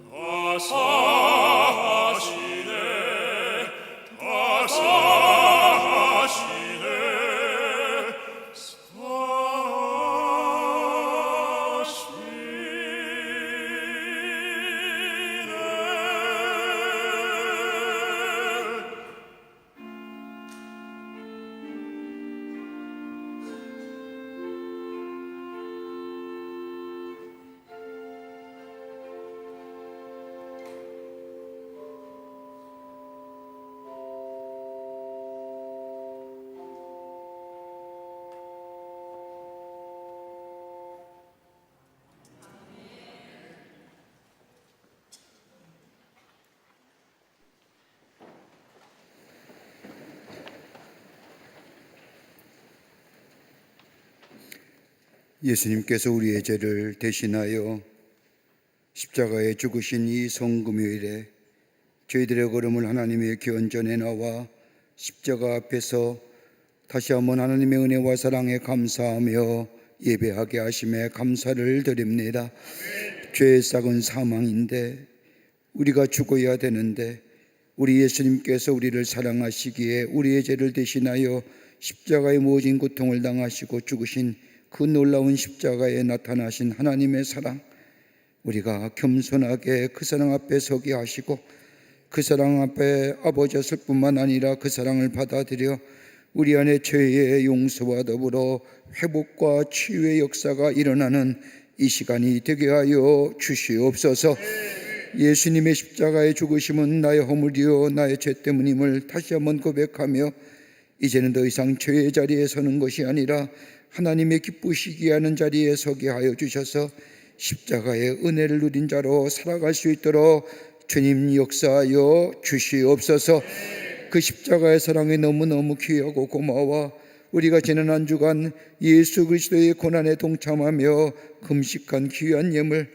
다 사하시네. 예수님께서 우리의 죄를 대신하여 십자가에 죽으신 이 성금요일에 저희들의 걸음을 하나님의 견전에 나와 십자가 앞에서 다시 한번 하나님의 은혜와 사랑에 감사하며 예배하게 하심에 감사를 드립니다. 죄의 싹은 사망인데 우리가 죽어야 되는데 우리 예수님께서 우리를 사랑하시기에 우리의 죄를 대신하여 십자가의 모진 고통을 당하시고 죽으신 그 놀라운 십자가에 나타나신 하나님의 사랑, 우리가 겸손하게 그 사랑 앞에 서게 하시고 그 사랑 앞에 아버지였을 뿐만 아니라 그 사랑을 받아들여 우리 안에 죄의 용서와 더불어 회복과 치유의 역사가 일어나는 이 시간이 되게 하여 주시옵소서. 예수님의 십자가의 죽으심은 나의 허물이요 나의 죄 때문임을 다시 한번 고백하며 이제는 더 이상 죄의 자리에 서는 것이 아니라 하나님의 기쁘시게 하는 자리에 서게 하여 주셔서 십자가의 은혜를 누린 자로 살아갈 수 있도록 주님 역사하여 주시옵소서. 그 십자가의 사랑이 너무너무 귀하고 고마워 우리가 지난 한 주간 예수 그리스도의 고난에 동참하며 금식한 귀한 예물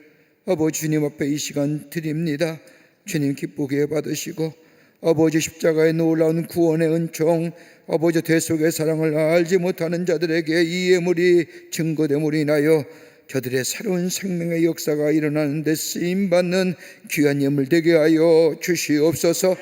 아버지 주님 앞에 이 시간 드립니다. 주님 기쁘게 받으시고 아버지 십자가의 놀라운 구원의 은총 아버지 대속의 사랑을 알지 못하는 자들에게 이 예물이 증거됨으로 인하여 저들의 새로운 생명의 역사가 일어나는 데 쓰임받는 귀한 예물 되게 하여 주시옵소서.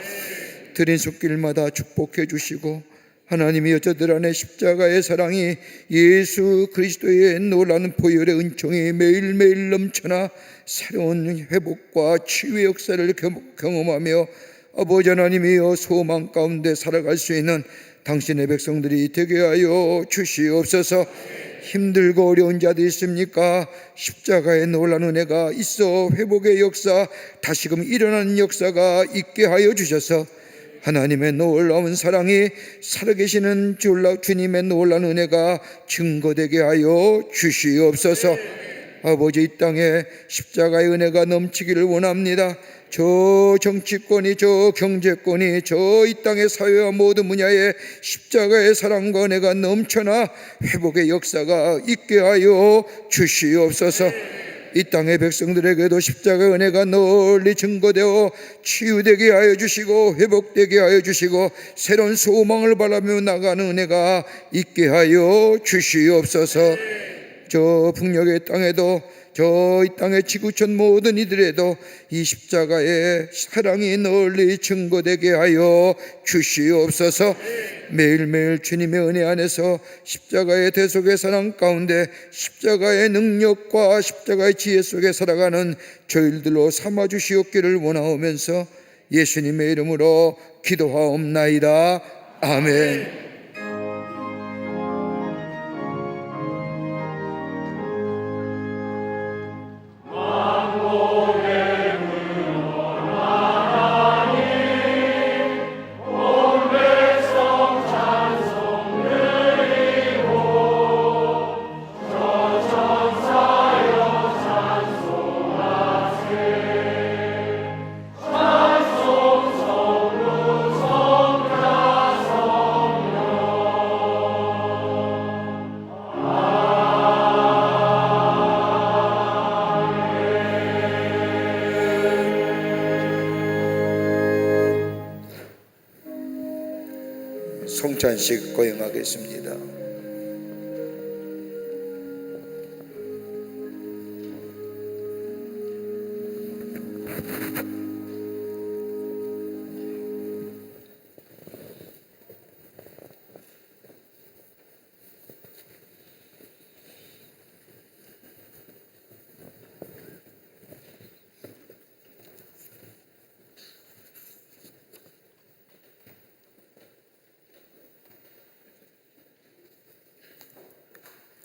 드린 손길마다 축복해 주시고 하나님이 저들 안에 십자가의 사랑이 예수 그리스도의 놀라운 보혈의 은총이 매일매일 넘쳐나 새로운 회복과 치유의 역사를 경험하며 아버지 하나님이여 소망 가운데 살아갈 수 있는 당신의 백성들이 되게 하여 주시옵소서. 힘들고 어려운 자들 있습니까? 십자가의 놀라운 은혜가 있어 회복의 역사 다시금 일어나는 역사가 있게 하여 주셔서 하나님의 놀라운 사랑이 살아계시는 주님의 놀라운 은혜가 증거되게 하여 주시옵소서. 아버지 이 땅에 십자가의 은혜가 넘치기를 원합니다. 저 정치권이 저 경제권이 저 이 땅의 사회와 모든 분야에 십자가의 사랑과 은혜가 넘쳐나 회복의 역사가 있게 하여 주시옵소서. 이 땅의 백성들에게도 십자가의 은혜가 널리 증거되어 치유되게 하여 주시고 회복되게 하여 주시고 새로운 소망을 바라며 나가는 은혜가 있게 하여 주시옵소서. 저 북녘의 땅에도 저 이 땅의 지구촌 모든 이들에도 이 십자가의 사랑이 널리 증거되게 하여 주시옵소서. 매일매일 주님의 은혜 안에서 십자가의 대속의 사랑 가운데 십자가의 능력과 십자가의 지혜 속에 살아가는 저희들로 삼아 주시옵기를 원하오면서 예수님의 이름으로 기도하옵나이다. 아멘. 성찬식 거행하겠습니다.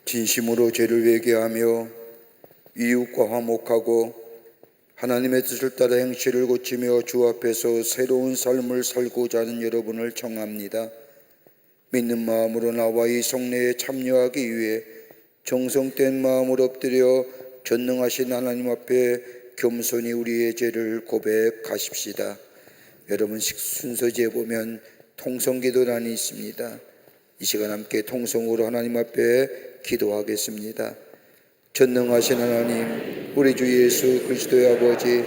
진심으로 죄를 회개하며 이웃과 화목하고 하나님의 뜻을 따라 행실을 고치며 주 앞에서 새로운 삶을 살고자 하는 여러분을 청합니다. 믿는 마음으로 나와 이 성례에 참여하기 위해 정성된 마음으로 엎드려 전능하신 하나님 앞에 겸손히 우리의 죄를 고백하십시다. 여러분 순서지에 보면 통성기도란이 있습니다. 이 시간 함께 통성으로 하나님 앞에 기도하겠습니다. 전능하신 하나님, 우리 주 예수 그리스도의 아버지,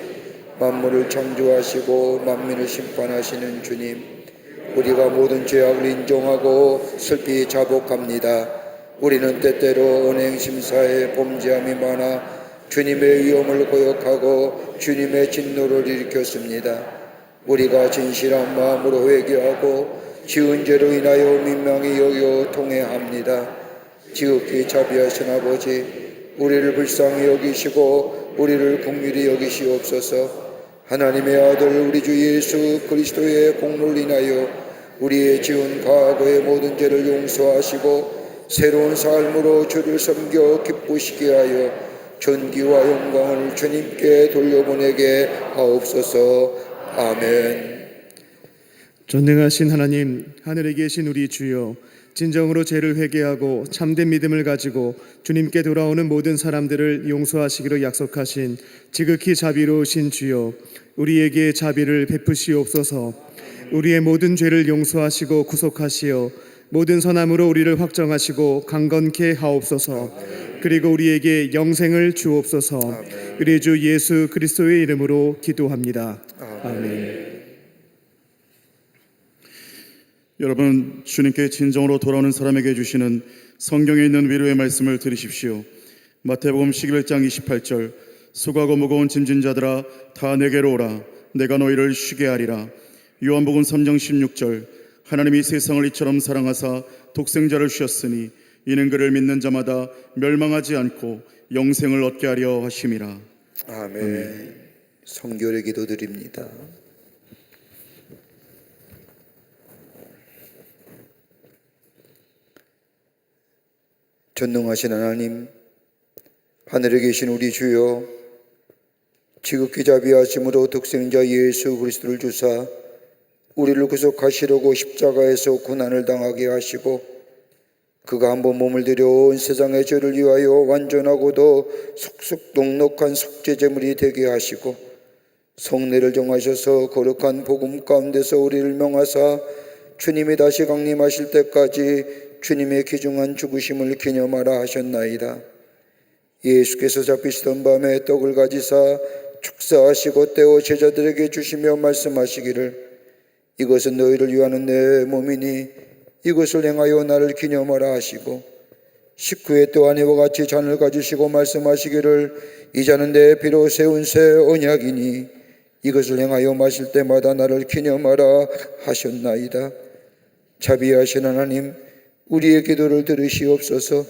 만물을 창조하시고 만민을 심판하시는 주님, 우리가 모든 죄악을 인정하고 슬피 자복합니다. 우리는 때때로 언행심사에 범죄함이 많아 주님의 위엄을 고역하고 주님의 진노를 일으켰습니다. 우리가 진실한 마음으로 회개하고 지은 죄로 인하여 민망히 여겨 통회합니다. 지극히 자비하신 아버지, 우리를 불쌍히 여기시고 우리를 긍휼히 여기시옵소서. 하나님의 아들 우리 주 예수 그리스도의 공로를 인하여 우리의 지은 과거의 모든 죄를 용서하시고 새로운 삶으로 주를 섬겨 기쁘시게 하여 존귀와 영광을 주님께 돌려보내게 하옵소서. 아멘. 전능하신 하나님, 하늘에 계신 우리 주여, 진정으로 죄를 회개하고 참된 믿음을 가지고 주님께 돌아오는 모든 사람들을 용서하시기로 약속하신 지극히 자비로우신 주여, 우리에게 자비를 베푸시옵소서. 우리의 모든 죄를 용서하시고 구속하시어 모든 선함으로 우리를 확정하시고 강건케 하옵소서. 그리고 우리에게 영생을 주옵소서. 우리 주 예수 그리스도의 이름으로 기도합니다. 아멘. 여러분, 주님께 진정으로 돌아오는 사람에게 주시는 성경에 있는 위로의 말씀을 들으십시오. 마태복음 11장 28절, 수고하고 무거운 짐진 자들아 다 내게로 오라, 내가 너희를 쉬게 하리라. 요한복음 3장 16절, 하나님이 세상을 이처럼 사랑하사 독생자를 주셨으니 이는 그를 믿는 자마다 멸망하지 않고 영생을 얻게 하려 하심이라. 아멘. 성결의 기도드립니다. 전능하신 하나님, 하늘에 계신 우리 주여, 지극히 자비하심으로 독생자 예수 그리스도를 주사 우리를 구속하시려고 십자가에서 고난을 당하게 하시고, 그가 한번 몸을 들여 온 세상의 죄를 위하여 완전하고도 속속넉넉한 속죄제물이 되게 하시고, 성례를 정하셔서 거룩한 복음 가운데서 우리를 명하사 주님이 다시 강림하실 때까지 주님의 귀중한 죽으심을 기념하라 하셨나이다. 예수께서 잡히시던 밤에 떡을 가지사 축사하시고 떼어 제자들에게 주시며 말씀하시기를, 이것은 너희를 위하는 내 몸이니 이것을 행하여 나를 기념하라 하시고, 식후에 또한 이와 같이 잔을 가지시고 말씀하시기를, 이 잔은 내 피로 세운 새 언약이니 이것을 행하여 마실 때마다 나를 기념하라 하셨나이다. 자비하신 하나님, 우리의 기도를 들으시옵소서.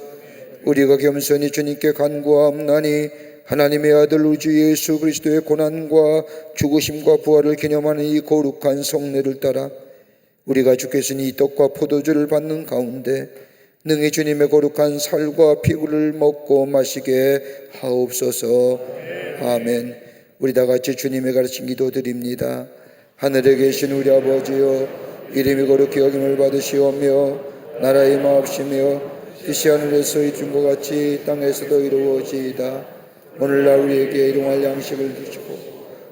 우리가 겸손히 주님께 간구하옵나니 하나님의 아들 우주 예수 그리스도의 고난과 죽으심과 부활을 기념하는 이 거룩한 성례를 따라 우리가 주께서는 이 떡과 포도주를 받는 가운데 능히 주님의 거룩한 살과 피부를 먹고 마시게 하옵소서. 아멘. 우리 다 같이 주님의 가르친 기도 드립니다. 하늘에 계신 우리 아버지여, 이름이 거룩히 여김을 받으시오며 나라의 마옵시며 뜻이 하늘에서 이룬 것 같이 땅에서도 이루어지이다. 오늘날 우리에게 일용할 양식을 주시고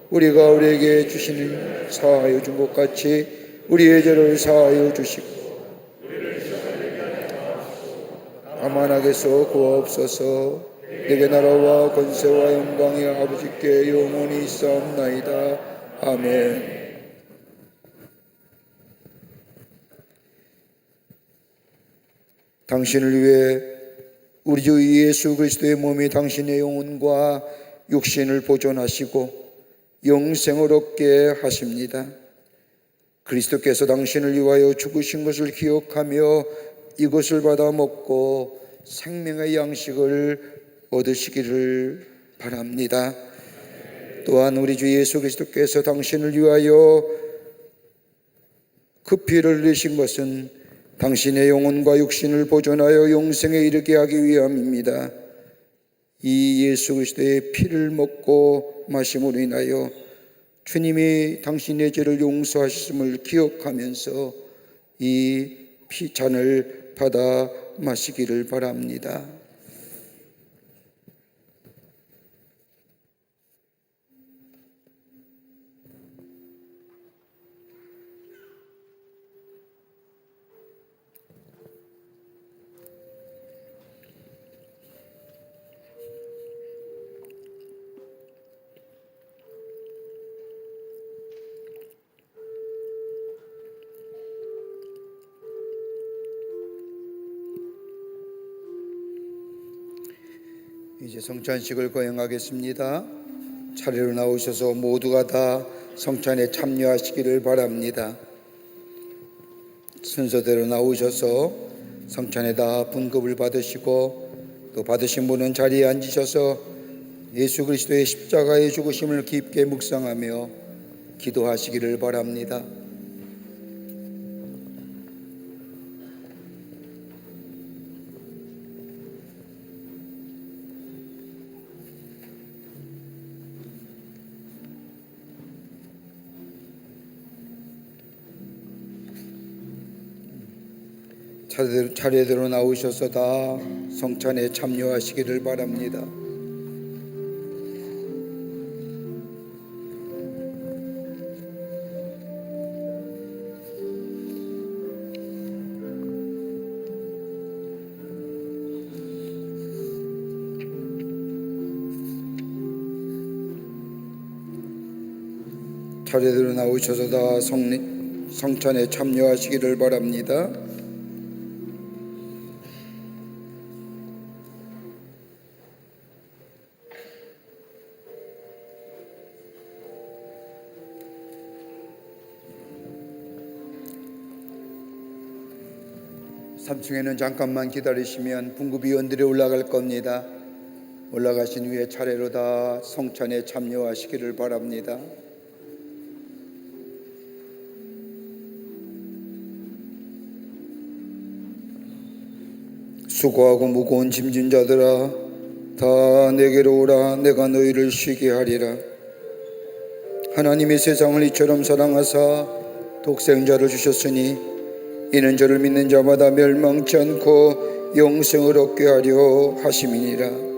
우리가 우리에게 주시는 사하여 준 것 같이 우리의 죄를 사하여 주시고 아만하게서 구하옵소서. 내게 나라와 권세와 영광이 아버지께 영원히 있사옵나이다. 아멘. 당신을 위해 우리 주 예수 그리스도의 몸이 당신의 영혼과 육신을 보존하시고 영생을 얻게 하십니다. 그리스도께서 당신을 위하여 죽으신 것을 기억하며 이것을 받아 먹고 생명의 양식을 얻으시기를 바랍니다. 또한 우리 주 예수 그리스도께서 당신을 위하여 그 피를 흘리신 것은 당신의 영혼과 육신을 보존하여 영생에 이르게 하기 위함입니다. 이 예수 그리스도의 피를 먹고 마심으로 인하여 주님이 당신의 죄를 용서하셨음을 기억하면서 이 피잔을 받아 마시기를 바랍니다. 이제 성찬식을 거행하겠습니다. 차례로 나오셔서 모두가 다 성찬에 참여하시기를 바랍니다. 순서대로 나오셔서 성찬에 다 분급을 받으시고 또 받으신 분은 자리에 앉으셔서 예수 그리스도의 십자가의 죽으심을 깊게 묵상하며 기도하시기를 바랍니다. 차례대로 나오셔서 다 성찬에 참여하시기를 바랍니다. 차례대로 나오셔서 다 성찬에 참여하시기를 바랍니다. (3층에는) 잠깐만 기다리시면 분급위원들이 올라갈 겁니다. 올라가신 후에 차례로 다 성찬에 참여하시기를 바랍니다. 수고하고 무거운 짐진 자들아 다 내게로 오라. 내가 너희를 쉬게 하리라. 하나님이 세상을 이처럼 사랑하사 독생자를 주셨으니 이는 저를 믿는 자마다 멸망치 않고 영생을 얻게 하려 하심이니라.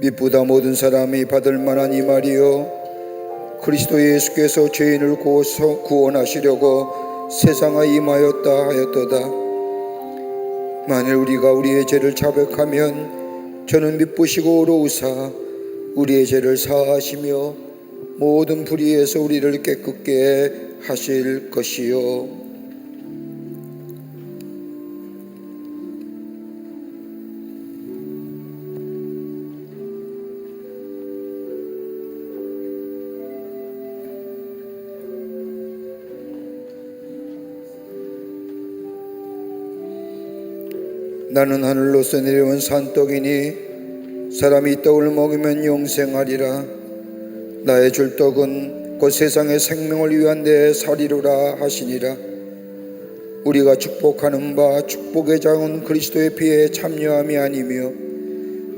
미쁘다 모든 사람이 받을 만한 이 말이요 그리스도 예수께서 죄인을 구원하시려고 세상에 임하였다 하였도다. 만일 우리가 우리의 죄를 자백하면 저는 미쁘시고 의로우사 우리의 죄를 사하시며 모든 불의에서 우리를 깨끗게 하실 것이요 나는 하늘로서 내려온 산떡이니 사람이 이 떡을 먹으면 영생하리라. 나의 줄 떡은 곧 세상의 생명을 위한 내 살이로라 하시니라. 우리가 축복하는 바 축복의 장은 그리스도의 피에 참여함이 아니며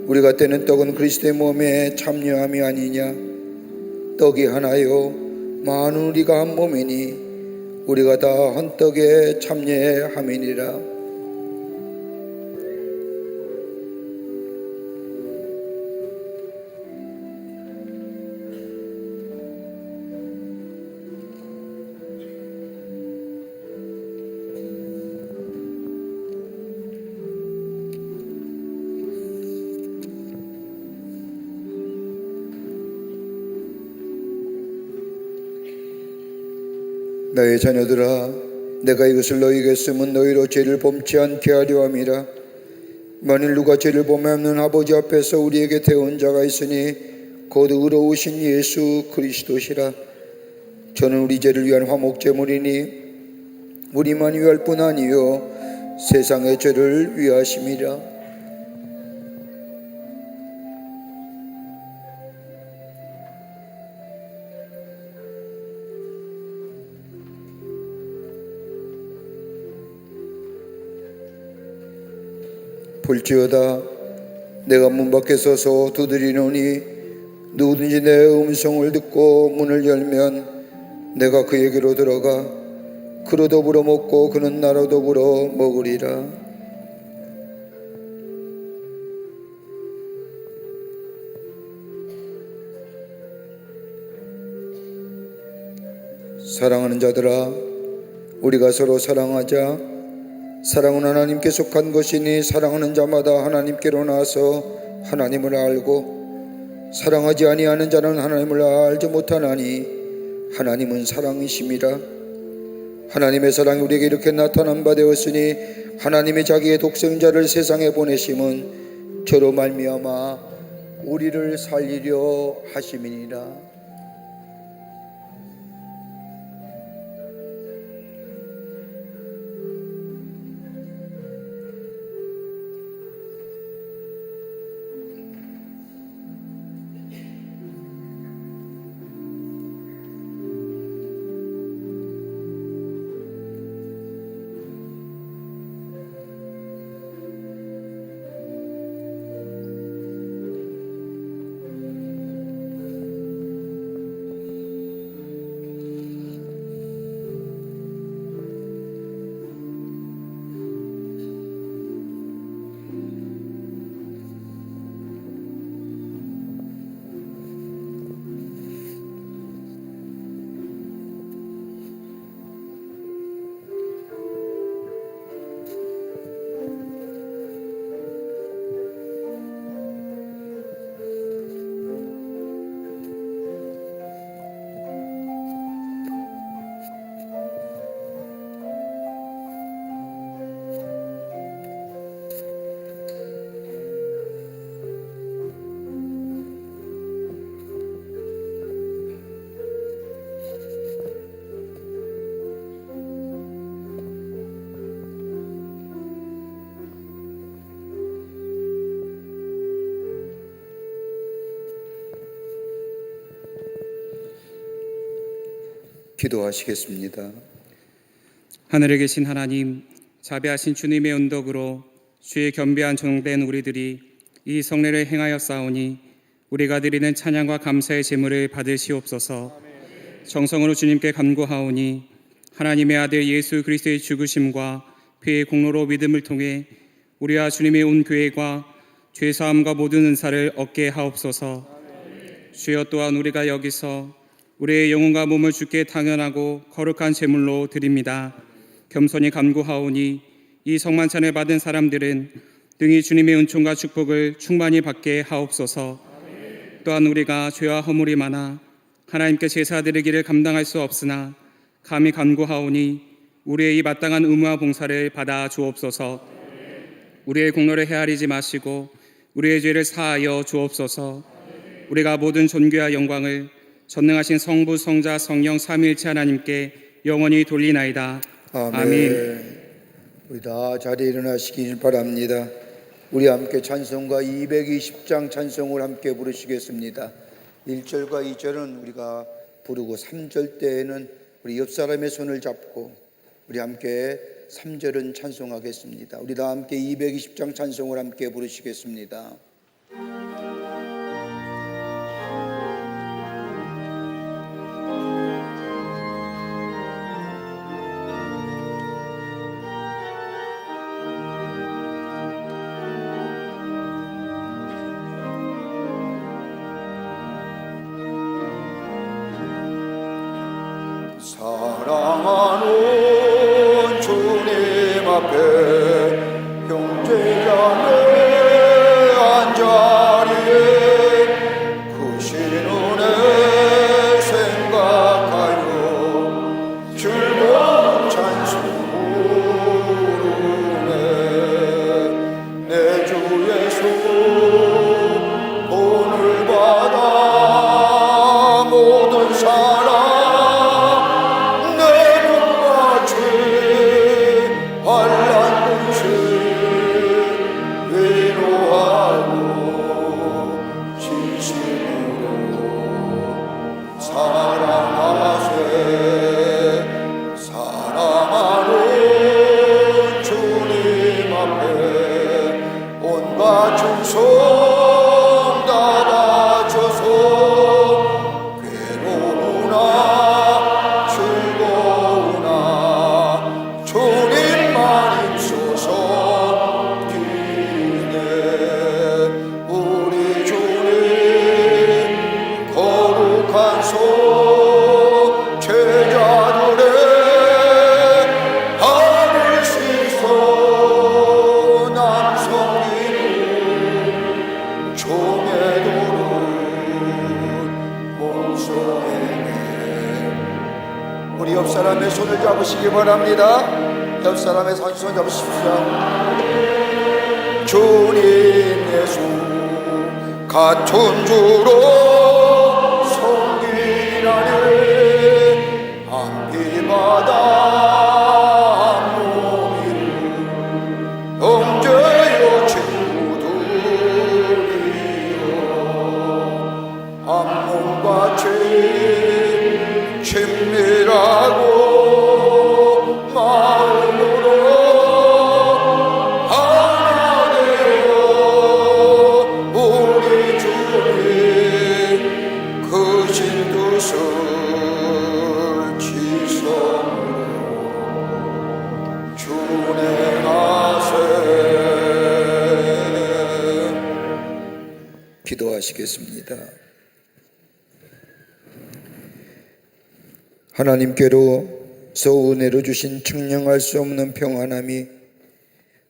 우리가 떼는 떡은 그리스도의 몸에 참여함이 아니냐. 떡이 하나요 많은 우리가 한 몸이니 우리가 다 한 떡에 참여함이니라. 나의 자녀들아 내가 이것을 너희에게 쓰면 너희로 죄를 범치 않게 하려 함이라. 만일 누가 죄를 범하면 아버지 앞에서 우리에게 대언 자가 있으니 곧 의로우신 예수 그리스도시라. 저는 우리 죄를 위한 화목제물이니 우리만 위할 뿐 아니요 세상의 죄를 위하심이라. 볼지어다 내가 문 밖에 서서 두드리노니 누구든지 내 음성을 듣고 문을 열면 내가 그에게로 들어가 그로 더불어 먹고 그는 나로 더불어 먹으리라. 사랑하는 자들아 우리가 서로 사랑하자. 사랑은 하나님께 속한 것이니 사랑하는 자마다 하나님께로 나서 하나님을 알고 사랑하지 아니하는 자는 하나님을 알지 못하나니 하나님은 사랑이심이라. 하나님의 사랑이 우리에게 이렇게 나타난 바 되었으니 하나님이 자기의 독생자를 세상에 보내심은 저로 말미암아 우리를 살리려 하심이니라. 기도하시겠습니다. 하늘에 계신 하나님, 자비하신 주님의 언덕으로 주의 겸비한 종된 우리들이 이 성례를 행하여 싸우니 우리가 드리는 찬양과 감사의 제물을 받으시옵소서. 정성으로 주님께 간구하오니 하나님의 아들 예수 그리스도의 죽으심과 피의 공로로 믿음을 통해 우리와 주님의 온 교회가 죄사함과 모든 은사를 얻게 하옵소서. 주여, 또한 우리가 여기서 우리의 영혼과 몸을 주께 당연하고 거룩한 제물로 드립니다. 겸손히 간구하오니 이 성만찬을 받은 사람들은 능히 주님의 은총과 축복을 충만히 받게 하옵소서. 또한 우리가 죄와 허물이 많아 하나님께 제사 드리기를 감당할 수 없으나 감히 간구하오니 우리의 이 마땅한 의무와 봉사를 받아 주옵소서. 우리의 공로를 헤아리지 마시고 우리의 죄를 사하여 주옵소서. 우리가 모든 존귀와 영광을 전능하신 성부, 성자, 성령 삼위일체 하나님께 영원히 돌리나이다. 아멘. 우리 다 자리에 일어나시길 바랍니다. 우리 함께 찬송가 220장 찬송을 함께 부르시겠습니다. 1절과 2절은 우리가 부르고 3절 때에는 우리 옆 사람의 손을 잡고 우리 함께 3절은 찬송하겠습니다. 우리 다 함께 220장 찬송을 함께 부르시겠습니다. 사랑하는 주님 앞에 형제자매 한자리에 크신 은혜 생각하여 즐거운 찬송 부르네. 내 주 예수 본을 받아 모든 사랑 우리 옆 사람의 손을 잡으시기 바랍니다. 옆 사람의 손 잡으십시오. 주님 예수 같은 주로 섬기라니 한비마다 한 몸이루 형제여 친구들이여 한 몸같이 친밀하고 마음으로 하나 되어 우리 주님 크신 뜻을 지성으로 준행하세. 기도하시겠습니다. 하나님께로서 은혜로 주신 측량할 수 없는 평안함이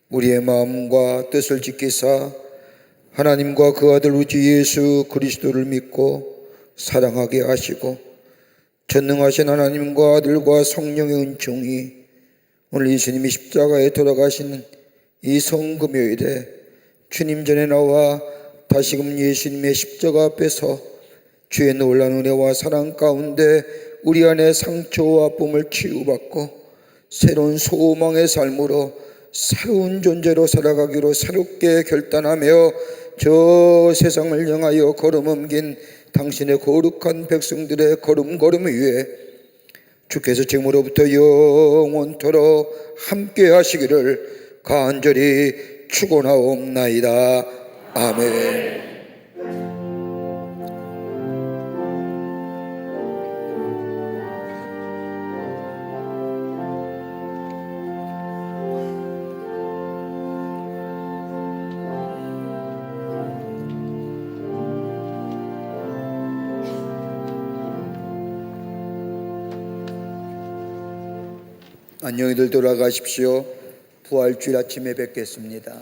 우리의 마음과 뜻을 지키사 하나님과 그 아들 우주 예수 그리스도를 믿고 사랑하게 하시고 전능하신 하나님과 아들과 성령의 은총이 오늘 예수님이 십자가에 돌아가시는 이 성금요일에 주님 전에 나와 다시금 예수님의 십자가 앞에서 주의 놀라운 은혜와 사랑 가운데 우리 안에 상처와 아픔을 치유받고 새로운 소망의 삶으로 새로운 존재로 살아가기로 새롭게 결단하며 저 세상을 향하여 걸음 옮긴 당신의 거룩한 백성들의 걸음걸음 위에 주께서 지금으로부터 영원토록 함께 하시기를 간절히 축원하옵나이다. 아멘. 안녕히들 돌아가십시오. 부활주일 아침에 뵙겠습니다.